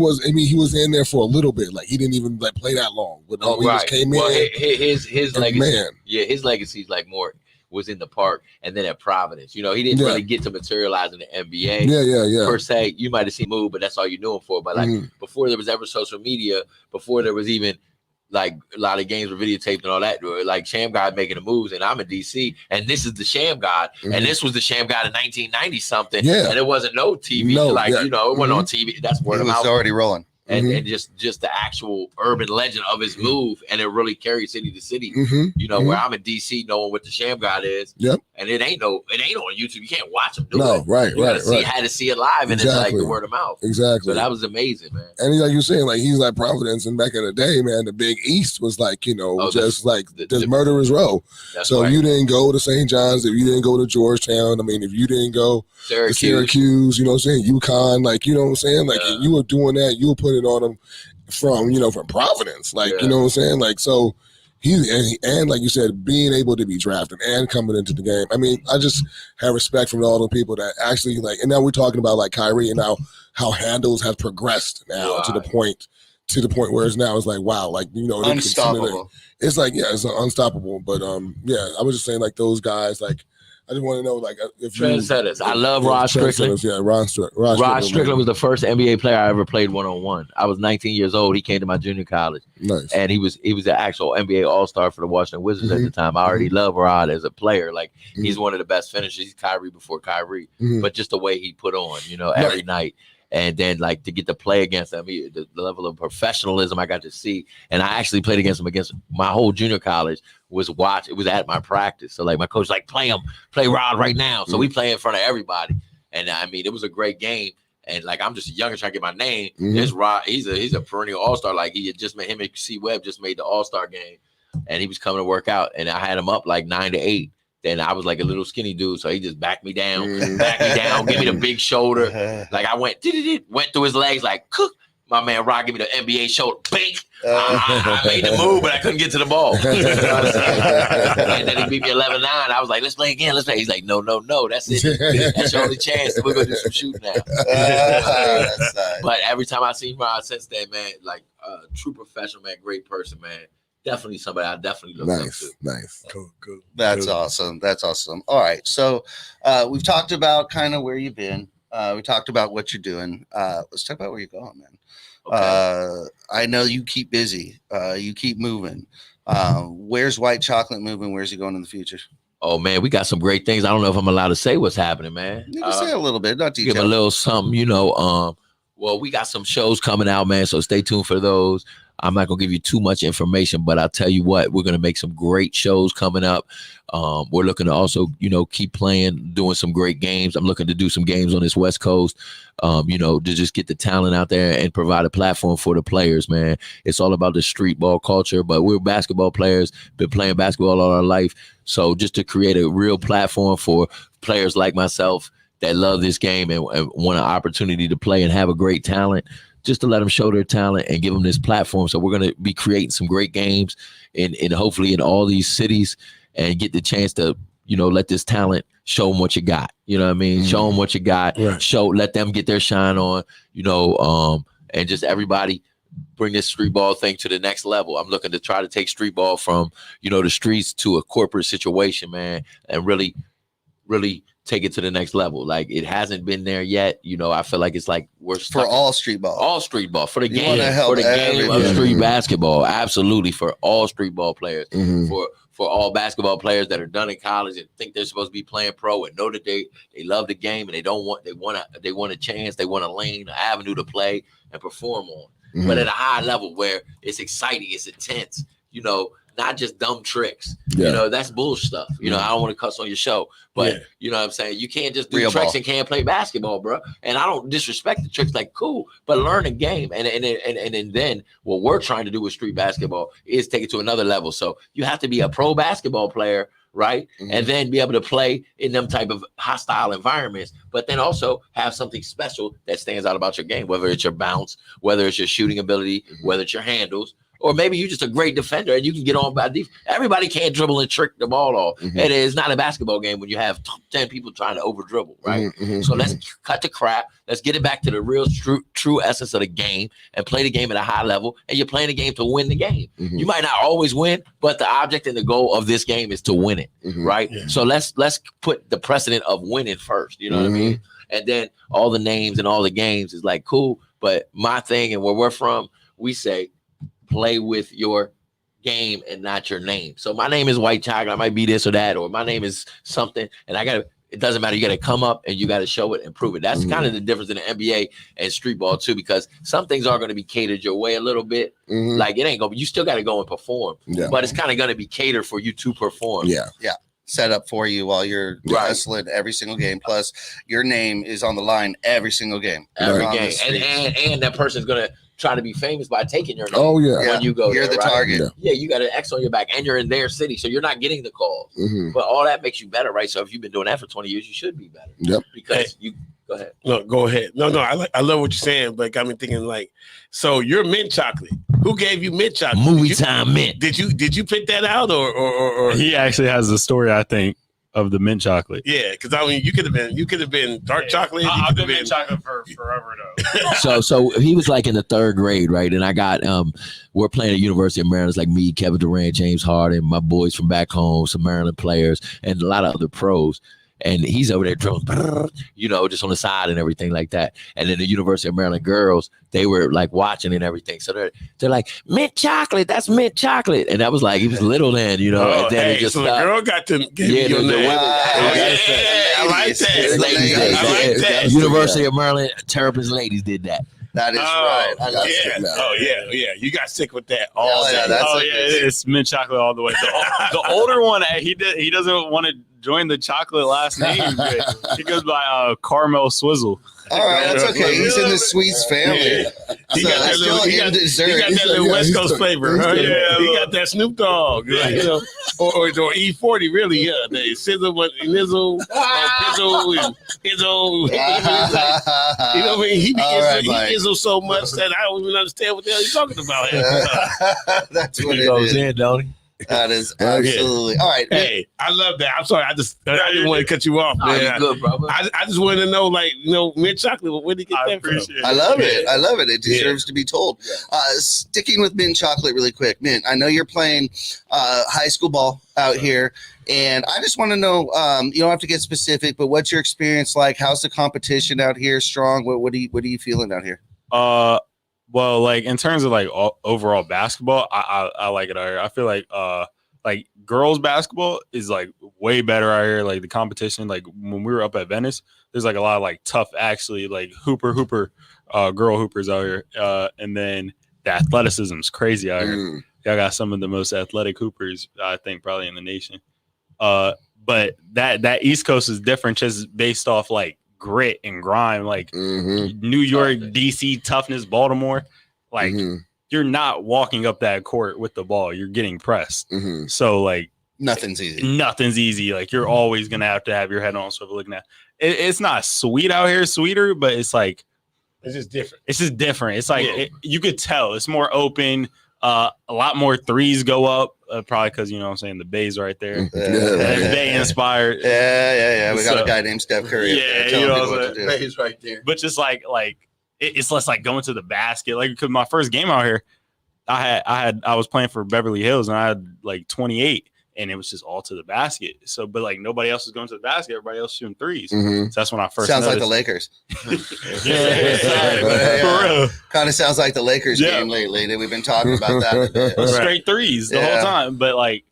was in there for a little bit. Like he didn't even like play that long. But he just came in. His legacy, his legacy is like more was in the park and then at Providence. You know, he didn't really get to materialize in the NBA. Yeah. Per se, you might have seen move, but that's all you knew him for. But like before there was ever social media, before there was even like a lot of games were videotaped and all that, like Sham God making the moves, and I'm in DC, and this is the Sham God, and this was the Sham God in 1990 something, and it wasn't no TV, you know, it wasn't on TV. That's word of mouth. It was already rolling. And just the actual urban legend of his move, and it really carried city to city. You know, where I'm in DC, knowing what the Sham God is, and it ain't on YouTube. You can't watch him do it. You had to see it live, and it's like the word of mouth. Exactly. So that was amazing, man. And like you're saying, like he's like Providence, and back in the day, man, the Big East was like, you know, just murderer's row. So you didn't go to St. John's, if you didn't go to Georgetown, I mean, if you didn't go to Syracuse, you know what I'm saying, UConn, like, you know what I'm saying, like you were doing that, you were putting on them from Providence, like, you know what I'm saying, like, so and like you said, being able to be drafted and coming into the game. I mean, I just have respect from all the people that actually like, and now we're talking about like Kyrie and how handles have progressed now to the point where it's now it's like, wow, like, you know, unstoppable. It's like, it's unstoppable. But I was just saying, like, those guys, like, I just want to know, like, if trendsetters. I love Rod Strickland. Yeah, Rod Strickland was the first NBA player I ever played one-on-one. I was 19 years old. He came to my junior college. Nice. And he was the actual NBA All-Star for the Washington Wizards at the time. I already love Rod as a player. Like, he's one of the best finishers. He's Kyrie before Kyrie. But just the way he put on, you know, every night. And then, like, to get to play against him, the level of professionalism I got to see. And I actually played against him against my whole junior college it was at my practice. So, like, my coach like, play Rod right now. So we play in front of everybody. And, I mean, it was a great game. And, like, I'm just a younger trying to get my name. There's Rod. He's a perennial all-star. Like, he had just made him and C. Webb just made the all-star game. And he was coming to work out. And I had him up, like, 9-8. Then I was like a little skinny dude, so he just backed me down, give me the big shoulder. Like I went through his legs, like cook. My man Rod gave me the NBA shoulder, bang. I made the move, but I couldn't get to the ball. And then he beat me 11-9. I was like, let's play again. He's like, no, that's it. That's your only chance. We're gonna do some shooting now. But every time I seen Rod since then, man, like true professional, man, great person, man. Definitely somebody I definitely look up to. Nice. Cool. That's awesome. All right. So we've talked about kind of where you've been. We talked about what you're doing. Let's talk about where you're going, man. Okay. I know you keep busy. You keep moving. Where's White Chocolate moving? Where's he going in the future? Oh man, we got some great things. I don't know if I'm allowed to say what's happening, man. You can say a little bit, not detail. Give a little something, well, we got some shows coming out, man. So stay tuned for those. I'm not gonna give you too much information, but I'll tell you what, we're gonna make some great shows coming up. We're looking to also, keep playing, doing some great games. I'm looking to do some games on this West Coast, to just get the talent out there and provide a platform for the players, man. It's all about the street ball culture, but we're basketball players, been playing basketball all our life. So just to create a real platform for players like myself that love this game and want an opportunity to play and have a great talent, just to let them show their talent and give them this platform. So we're going to be creating some great games in hopefully in all these cities and get the chance to, let this talent show them what you got. You know what I mean? Mm-hmm. Show them what you got. Right. Let them get their shine on, and just everybody bring this street ball thing to the next level. I'm looking to try to take street ball from, the streets to a corporate situation, man, and really, really take it to the next level. Like it hasn't been there yet. I feel like it's like we're stuck for all street ball for the game, for the game of street basketball. Absolutely, for all street ball players, for all basketball players that are done in college and think they're supposed to be playing pro and know that they love the game and they want a chance, they want a lane, an avenue to play and perform on, but at a high level where it's exciting, it's intense, not just dumb tricks. That's bullshit stuff. I don't want to cuss on your show, but you know what I'm saying? You can't just do real tricks and can't play basketball, bro. And I don't disrespect the tricks, like cool, but learn the game. And then what we're trying to do with street basketball is take it to another level. So you have to be a pro basketball player, right? And then be able to play in them type of hostile environments, but then also have something special that stands out about your game, whether it's your bounce, whether it's your shooting ability, whether it's your handles, or maybe you're just a great defender and you can get on by defense. Everybody can't dribble and trick the ball off. And it's not a basketball game when you have 10 people trying to over dribble, right? So let's cut the crap. Let's get it back to the real true essence of the game and play the game at a high level. And you're playing the game to win the game. You might not always win, but the object and the goal of this game is to win it, right? So let's put the precedent of winning first. You know what I mean? And then all the names and all the games is like cool. But my thing and where we're from, we say, play with your game and not your name. So my name is White Chocolate. I might be this or that, or my name is something, and it doesn't matter. You got to come up and you got to show it and prove it. That's kind of the difference in the NBA and street ball too, because some things are going to be catered your way a little bit. Like it ain't going to, you still got to go and perform, but it's kind of going to be catered for you to perform. Set up for you while you're wrestling every single game. Plus your name is on the line every single game. Every game. And that person's going to try to be famous by taking your name. Oh yeah. When you go, you're there, the target. You got an X on your back, and you're in their city, so you're not getting the calls. But all that makes you better, right? So if you've been doing that for 20 years, you should be better. Because you go ahead. No, go ahead. No. I love what you're saying, but got me thinking like, so you're mint chocolate. Who gave you mint chocolate? Movie time mint. Did you pick that out or he actually has the story, I think, of the mint chocolate. Yeah, because I mean, you could have been dark chocolate. I've been mint chocolate for forever though. So he was like in the third grade, right? And I got we're playing at University of Maryland. It's like me, Kevin Durant, James Harden, my boys from back home, some Maryland players, and a lot of other pros. And he's over there drilling, just on the side and everything like that. And then the University of Maryland girls, they were like watching and everything. So they're like, mint chocolate, that's mint chocolate. And that was like, he was little then, and then it just so stopped. The girl got to give you your name. I like that. University of Maryland Terrapins ladies did that. That is right. Yeah. You got sick with that all day. It's mint chocolate all the way. The older one, he doesn't want to join the chocolate last name. He goes by Carmel Swizzle. All right, that's okay. He's in the Sweets family. He got that little West Coast flavor. He got that Snoop Dogg, or E40 really. The Sizzle, Nizzle, Pizzle, and Izzo. You know what I mean? He Izzo so much that I don't even understand what the hell he's talking about. That's what he goes in, don't he? That is absolutely all right. Hey, I love that. I'm sorry, I didn't want to cut you off, man. You're good, brother. I just want to know, mint chocolate. Where did you get that from? I love it. It deserves to be told. Sticking with mint chocolate, really quick, Mint. I know you're playing high school ball out here, and I just want to know. You don't have to get specific, but what's your experience like? How's the competition out here? Strong? What are you feeling out here? Well, like in terms of like overall basketball, I like it out here. I feel like like girls basketball is like way better out here. Like the competition, like when we were up at Venice, there's like a lot of like tough, actually like hooper, girl hoopers out here. And then the athleticism is crazy out here. Y'all got some of the most athletic hoopers, I think, probably in the nation. But that East Coast is different, just based off like grit and grime, like New York, DC toughness, Baltimore, like. You're not walking up that court with the ball. You're getting pressed. So like nothing's easy. Nothing's easy. Like you're always gonna have to have your head on swivel looking at. It's not sweet out here, sweeter, but it's like it's just different. It's just different. It's like you could tell it's more open. A lot more threes go up, probably because you know what I'm saying the Bay's right there. Bay inspired. Yeah. We got a guy named Steph Curry. Yeah, you know what I'm saying. Bay's right there. But just like. It's less like going to the basket. Like, because my first game out here, I was playing for Beverly Hills and I had like 28 and it was just all to the basket. So, but like nobody else was going to the basket. Everybody else shooting threes. So that's when I first sounds noticed. like the Lakers. For real. Kind of sounds like the Lakers game lately. We've been talking about that a bit. Straight threes the whole time. But like,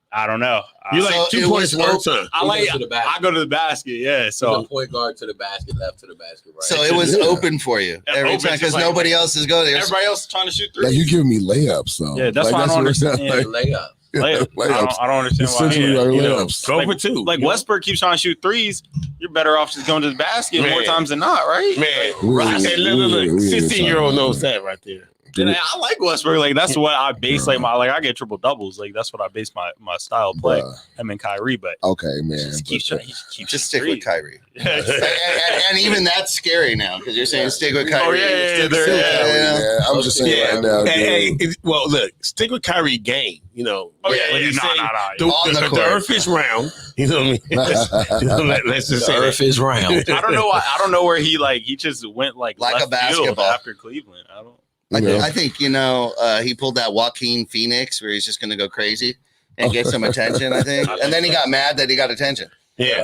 I don't know. You like 2 points one time. I go to the basket. Yeah. So point guard to the basket, left to the basket, right. So it was open for you every time because nobody else is going there. Everybody else is trying to shoot threes. Like you giving me layups, though. Yeah, that's why I don't understand. Layups. I don't understand why. Layups. Go for two. Like Westbrook keeps trying to shoot threes. You're better off just going to the basket more times than not, right? Man, hey, look. 16-year-old knows that right there. And I like Westbrook. Like that's what I base like my I get triple doubles. Like that's what I base my style of play. Him and Kyrie, but okay, man. Just stick with Kyrie. and even that's scary now because you're saying stick with Kyrie. I'm just saying right now. Hey, well, look, stick with Kyrie game. You know, the earth is round. You know what I mean? Let's just say the earth is round. I don't know. I don't know where he just went like a basketball after Cleveland. I don't. I think he pulled that Joaquin Phoenix where he's just going to go crazy and get some attention. I think, and then he got mad that he got attention. Yeah,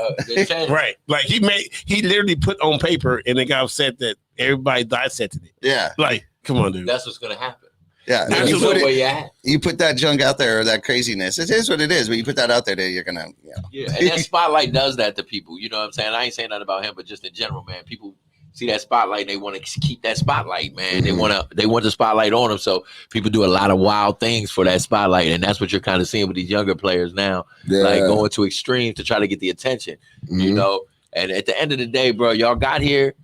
right. Like he literally put on paper and they got upset that everybody dissected it. Yeah, like come on, dude. That's what's going to happen. Yeah, you put that junk out there or that craziness. It is what it is, but you put that out there, you're gonna. Yeah, and that spotlight does that to people. You know what I'm saying? I ain't saying nothing about him, but just in general, man, people see that spotlight and they want to keep that spotlight, man. They want the spotlight on them. So people do a lot of wild things for that spotlight. And that's what you're kind of seeing with these younger players now, like going to extremes to try to get the attention, you know? And at the end of the day, bro, y'all got here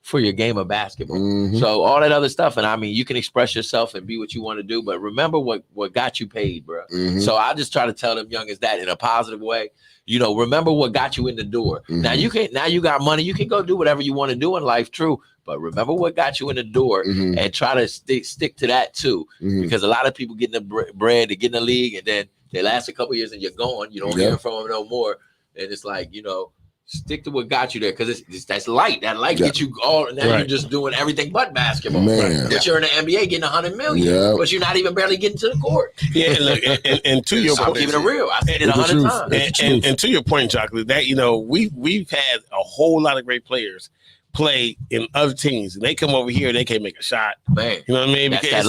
for your game of basketball. So all that other stuff. And I mean, you can express yourself and be what you want to do, but remember what got you paid, bro. So I just try to tell them youngins that in a positive way. You know, remember what got you in the door. Now you got money. You can go do whatever you want to do in life, true. But remember what got you in the door and try to stick to that too. Because a lot of people get in the bread to get in the league and then they last a couple years and you're gone. You don't hear from them no more. And it's like, you know, stick to what got you there because that's light. That light gets you all. Now you're just doing everything but basketball. But you're in the NBA getting $100 million, but you're not even barely getting to the court. Yeah, look, and to your point, I'm keeping it real. I said it 100 times. And to your point, Chocolate, that we've had a whole lot of great players play in other teams, and they come over here, they can't make a shot. Man, you know what I mean? That's because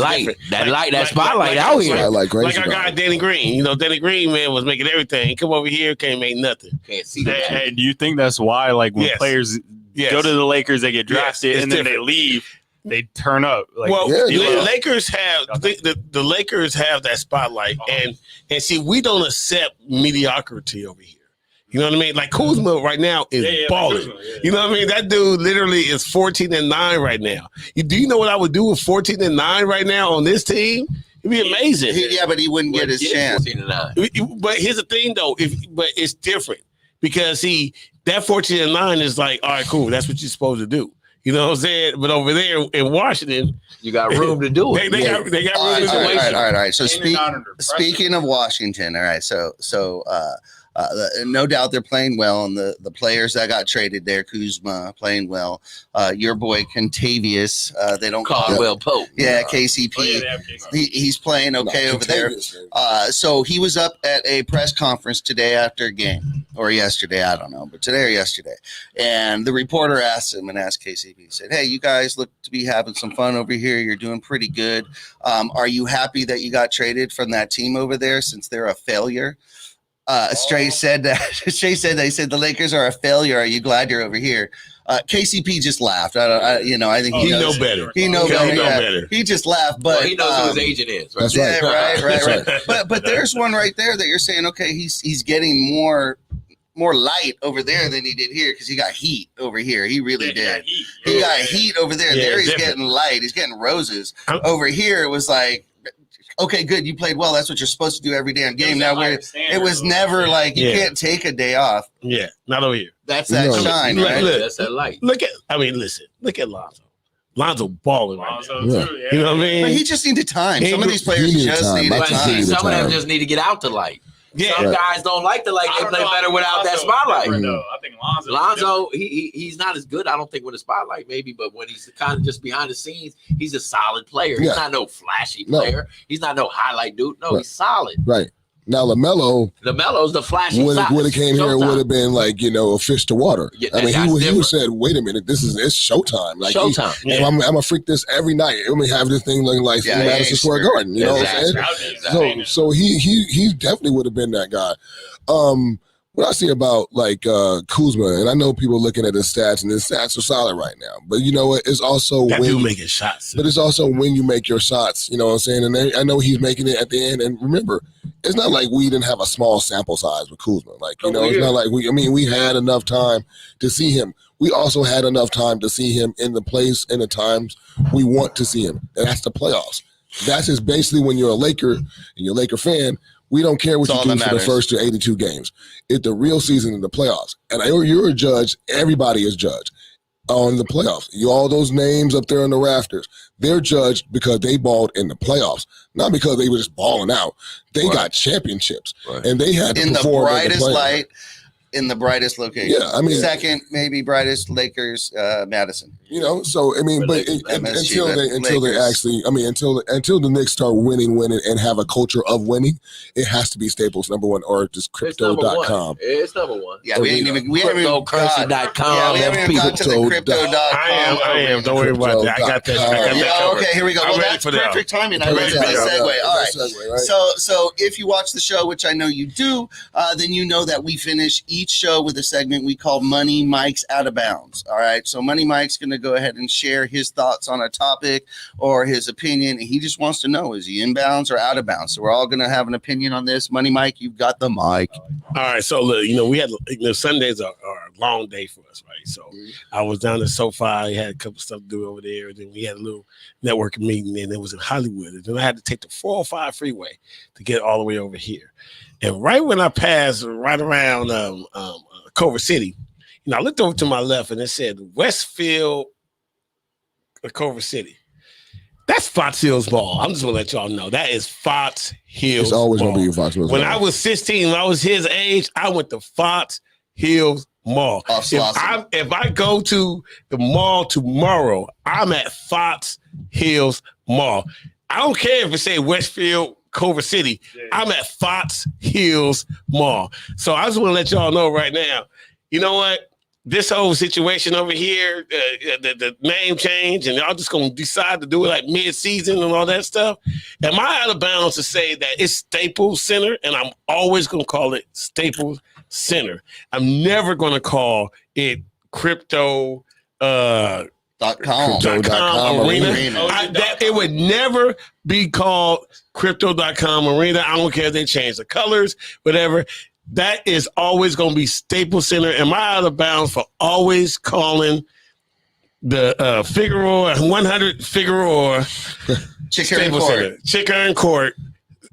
that light, that spotlight out here. Like our guy Danny Green. You know, Danny Green, man, was making everything. He come over here, can't make nothing. Can't see that. Hey, do you think that's why, like, when players go to the Lakers, they get drafted, and then they leave, they turn up? Like, Lakers have the Lakers have that spotlight, and see, we don't accept mediocrity over here. You know what I mean? Like Kuzma right now is balling. You know what I mean? That dude literally is 14-9 right now. Do you know what I would do with 14-9 right now on this team? It'd be amazing. But he wouldn't get his chance. But here's the thing, though. But it's different because that 14-9 is like, all right, cool. That's what you're supposed to do. You know what I'm saying? But over there in Washington, you got room to do it. They got room to do it. All right. So speaking of Washington, all right. So No doubt they're playing well, and the players that got traded there, Kuzma playing well. Your boy Contavious, they don't Caldwell Pope. Yeah, KCP. Oh, yeah, they have KCP. He's playing okay over there. So he was up at a press conference today after a game, or yesterday, I don't know, but today or yesterday. And the reporter asked him and asked KCP, he said, "Hey, you guys look to be having some fun over here. You're doing pretty good. Are you happy that you got traded from that team over there since they're a failure?" Stray said that. Shay said they said the Lakers are a failure. Are you glad you're over here? KCP just laughed. I think he knows better. He knows better. better. He just laughed, but He knows who his agent is. That's right. right. But there's one right there that you're saying, okay, he's getting more light over there than he did here because he got heat over here. He really did. He got heat over there. Yeah, there he's different. getting light. He's getting roses. Over here, it was like, okay, good. You played well. That's what you're supposed to do every damn game. Now it was never like you can't take a day off. Yeah, not over here. That's that shine, right? That's that light. Look at Lonzo. Lonzo balling right now. Yeah. You know what I mean? But he just needed time. Some of these players needed just time. needed But time. see, some of them just need to get out the light. Yeah. Some guys don't like the light. They play better without that spotlight. I think Lonzo, he's not as good, I don't think, with the spotlight, maybe, but when he's kind of just behind the scenes, he's a solid player. He's not no flashy player. He's not no highlight dude. No, he's solid. Right. Now LaMelo's the flashy would side. have came here would have been like a fish to water. Yeah, I mean, he said, "Wait a minute, it's showtime. Like showtime. And I'm gonna freak this every night. I'm gonna have this thing looking like Madison Square Garden. You know what I'm saying? So he definitely would have been that guy. What I see about like Kuzma, and I know people looking at his stats, and his stats are solid right now. But you know what? It's also that when dude making shots. But it's also when you make your shots. You know what I'm saying? And I know he's making it at the end. And remember, it's not like we didn't have a small sample size with Kuzma. Like it's not like we had enough time to see him. We also had enough time to see him in the place and the times we want to see him, and that's the playoffs. That's just basically when you're a Laker and you're a Laker fan. We don't care what you do for the first 82 games. It's the real season in the playoffs. And you're a judge. Everybody is judged on the playoffs. All those names up there on the rafters, they're judged because they balled in the playoffs, not because they were just balling out. They got championships, and they had to in the perform brightest light, in the brightest location. Yeah, I mean, second, maybe brightest Lakers, Madison. So I mean, but until the Knicks start winning and have a culture of winning, it has to be Staples number one or just crypto.com. It's number one. Yeah, we haven't even got to the crypto.com. I am. Don't worry about that. I got that. Okay, here we go. Well, that's perfect timing. I love that segue. All right. So if you watch the show, which I know you do, then you know that we finish each show with a segment we call Money Mike's Out of Bounds. All right. So Money Mike's going to go ahead and share his thoughts on a topic or his opinion. And he just wants to know, is he in bounds or out of bounds? So we're all going to have an opinion on this. Money Mike, you've got the mic. All right. So, look, we had Sundays are a long day for us, right? So I was down at SoFi. I had a couple stuff to do over there. Then we had a little networking meeting, and it was in Hollywood. And then I had to take the 405 freeway to get all the way over here. And right when I passed right around Culver City, I looked over to my left and it said Westfield, Culver City. That's Fox Hills Mall. I'm just gonna let y'all know that is Fox Hills. It's always gonna be Fox Hills. When I was 16, when I was his age, I went to Fox Hills Mall. If I go to the mall tomorrow, I'm at Fox Hills Mall. I don't care if it say Westfield, Culver City. I'm at Fox Hills Mall. So I just want to let y'all know right now, you know what? This whole situation over here, the name change, and y'all just going to decide to do it like mid-season and all that stuff. Am I out of bounds to say that it's Staples Center, and I'm always going to call it Staples Center? I'm never going to call it Crypto Crypto.com Arena. It would never be called Crypto.com Arena. I don't care if they change the colors, whatever. That is always going to be Staples Center. Am I out of bounds for always calling the Figueroa 100 Figueroa Staples Center? Chickering Court,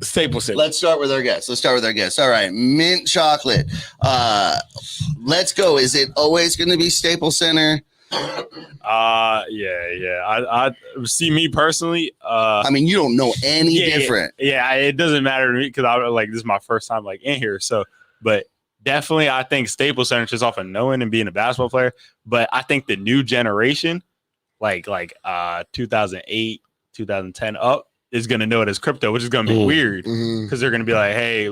Staples Center. Let's start with our guests. All right, mint chocolate. Let's go. Is it always going to be Staples Center? Yeah. I see, me personally. I mean, you don't know any different. Yeah, it doesn't matter to me because I this is my first time in here. So, but definitely, I think Staples Center just off of knowing and being a basketball player. But I think the new generation, like 2008, 2010 up, is going to know it as crypto, which is going to be weird because they're going to be like, hey,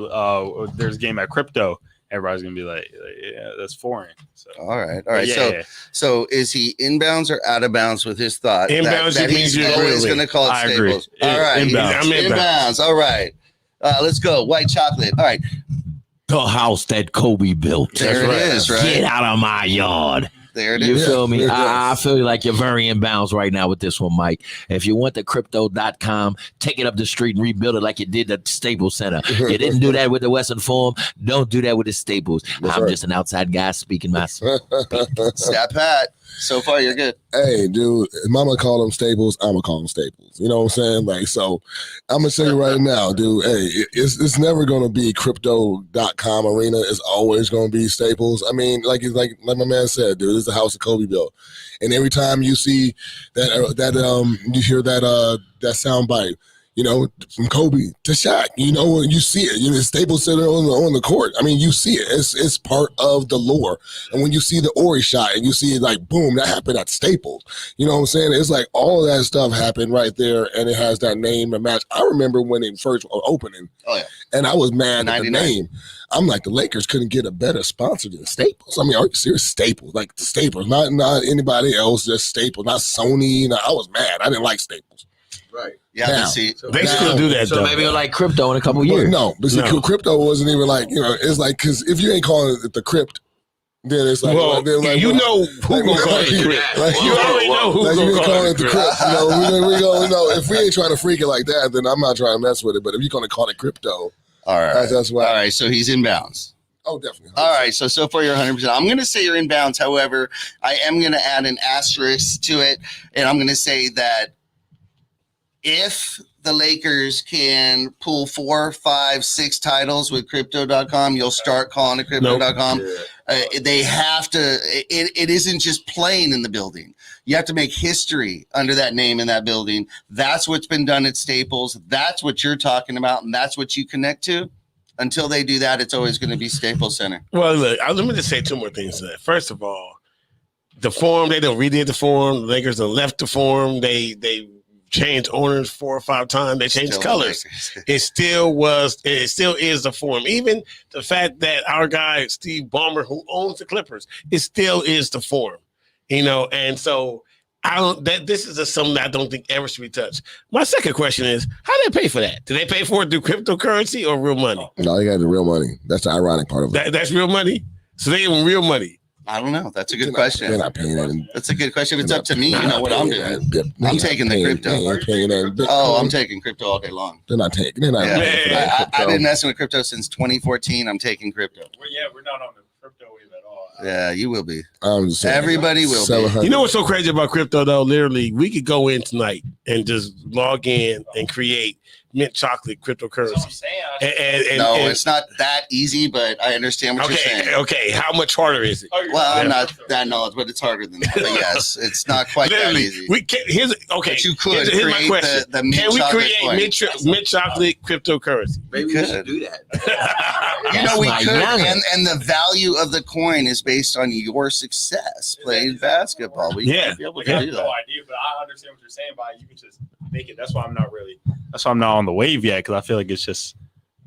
there's a game at crypto. Everybody's going to be like, yeah, that's foreign. So, all right. Yeah. So is he inbounds or out of bounds with his thought? Inbounds, that he's always going to call it I agree. Staples. All right. Inbounds. I'm Inbounds. All right. Let's go. White chocolate. All right. The house that Kobe built. There it is, right? Get out of my yard. There it You is. feel me? I feel like you're very inbounds right now with this one, Mike. If you went to crypto.com, take it up the street and rebuild it like you did at Staples Center. You didn't do that with the Western Forum. Don't do that with the Staples. I'm just an outside guy speaking my Stat Pat. So far, you're good. Hey, dude, if mama call them Staples, I'm going to call them Staples. You know what I'm saying? Like, so I'm going to tell you right now, dude, hey, it's never going to be crypto.com arena. It's always going to be Staples. I mean, like my man said, dude, it's the house of Kobe built. And every time you see that you hear that sound bite, you know, from Kobe to Shaq, you know, you see it. You know, Staples Center on the court. I mean, you see it. It's part of the lore. And when you see the Ori shot and you see it like, boom, that happened at Staples. You know what I'm saying? It's like all of that stuff happened right there, and it has that name to match. I remember when it first opening. Oh, yeah. And I was mad at the name. I'm like, the Lakers couldn't get a better sponsor than Staples. I mean, are you serious? Staples, like the Staples, not anybody else, just Staples, not Sony. I was mad. I didn't like Staples. Right. Yeah, now, they still do that. So maybe you'll like crypto in a couple years. But see, crypto wasn't even like, you know, it's like, because if you ain't calling it the crypt, then it's like, well, you know who gonna call it the crypt. Like, you already know who's gonna call it the crypt. You know, we gonna know if we ain't trying to freak it like that, then I'm not trying to mess with it. But if you're gonna call it crypto, all right, that's why. All right, so he's inbounds. Oh, definitely. All right, so far you're 100%. I'm going to say you're inbounds. However, I am going to add an asterisk to it, and I'm going to say that if the Lakers can pull 4, 5, 6 titles with crypto.com, you'll start calling it crypto.com. Nope. They have to, it isn't just playing in the building. You have to make history under that name in that building. That's what's been done at Staples. That's what you're talking about, and that's what you connect to. Until they do that, it's always going to be Staples Center. Well, look, let me just say 2 more things to that. First of all, the Forum, they done redid the Forum. The Lakers done left the Forum. They changed owners 4 or 5 times. They changed colors. It still is the Forum. Even the fact that our guy, Steve Ballmer, who owns the Clippers, it still is the Forum. You know, and so this is something that I don't think ever should be touched. My second question is, how do they pay for that? Do they pay for it through cryptocurrency or real money? No, they got the real money. That's the ironic part of it. That's real money? So they even real money? I don't know. That's a good question. They're not paying that. That's a good question. If it's up to me, you know what I'm doing. I'm taking the crypto. I'm taking crypto all day long. They're not taking. They're not. Yeah. I've been messing with crypto since 2014. I'm taking crypto. We're not on the crypto wave at all. Yeah, you will be. Saying, everybody will be. You know what's so crazy about crypto, though? Literally, we could go in tonight and just log in and create mint chocolate cryptocurrency. It's not that easy, but I understand what you're saying. Okay, how much harder is it? Well, I'm not that knowledgeable, but it's harder than that. But yes, it's not quite that easy. But you could here's my question. The mint Can we chocolate create mint chocolate cryptocurrency? Maybe we should do that. We could. And the value of the coin is based on your success playing basketball. We might be able to do that. No idea, but I understand what you're saying. But you can just make it. That's why I'm not on the wave yet, because I feel like it's just,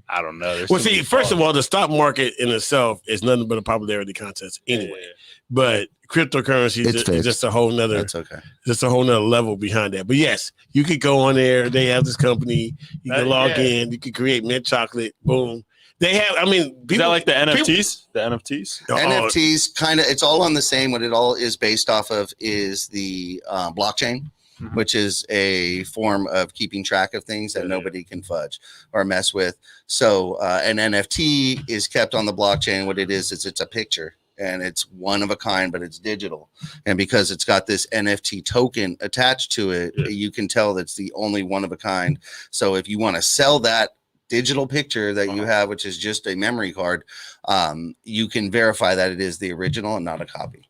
I don't know. Well, see, first of all, the stock market in itself is nothing but a popularity contest anyway. Yeah. But cryptocurrency is just a whole nother. That's okay. Just a whole nother level behind that. But yes, you could go on there. They have this company. You can log in. You can create mint chocolate. Boom. They have. I mean, people, is that like the NFTs? The NFTs. NFTs kind of. It's all on the same. What it all is based off of is the blockchain. Mm-hmm. Which is a form of keeping track of things that nobody can fudge or mess with. So an NFT is kept on the blockchain. What it is it's a picture, and it's one of a kind, but it's digital. And because it's got this NFT token attached to it, you can tell that's the only one of a kind. So if you want to sell that digital picture that you have, which is just a memory card, you can verify that it is the original and not a copy.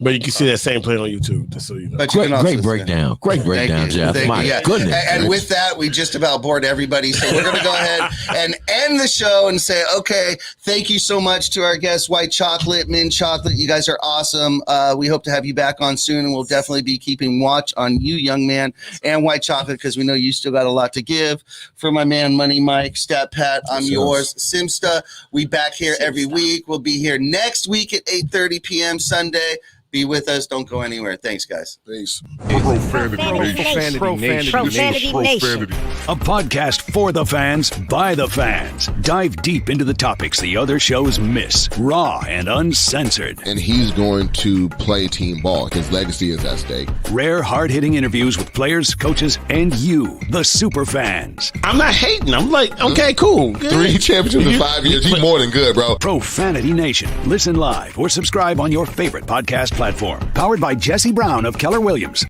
But you can see that same play on YouTube. Just so you know. But you can also Great breakdown. Great breakdown, Jeff. My goodness. And with that, we just about bored everybody. So we're going to go ahead and end the show and say, okay, thank you so much to our guests, White Chocolate, Mint Chocolate. You guys are awesome. We hope to have you back on soon, and we'll definitely be keeping watch on you, young man, and White Chocolate, because we know you still got a lot to give. For my man, Money Mike, Stat Pat, I'm yours, Simsta. We back here every week. We'll be here next week at 8:30 p.m. Sunday. Be with us. Don't go anywhere. Thanks, guys. Peace. Profanity Nation. Profanity Nation. A podcast for the fans, by the fans. Dive deep into the topics the other shows miss. Raw and uncensored. And he's going to play team ball. His legacy is at stake. Rare, hard-hitting interviews with players, coaches, and you, the super fans. I'm not hating. I'm like, okay, cool. 3 championships in 5 years. He's more than good, bro. Profanity Nation. Listen live or subscribe on your favorite podcast platform. Powered by Jesse Brown of Keller Williams.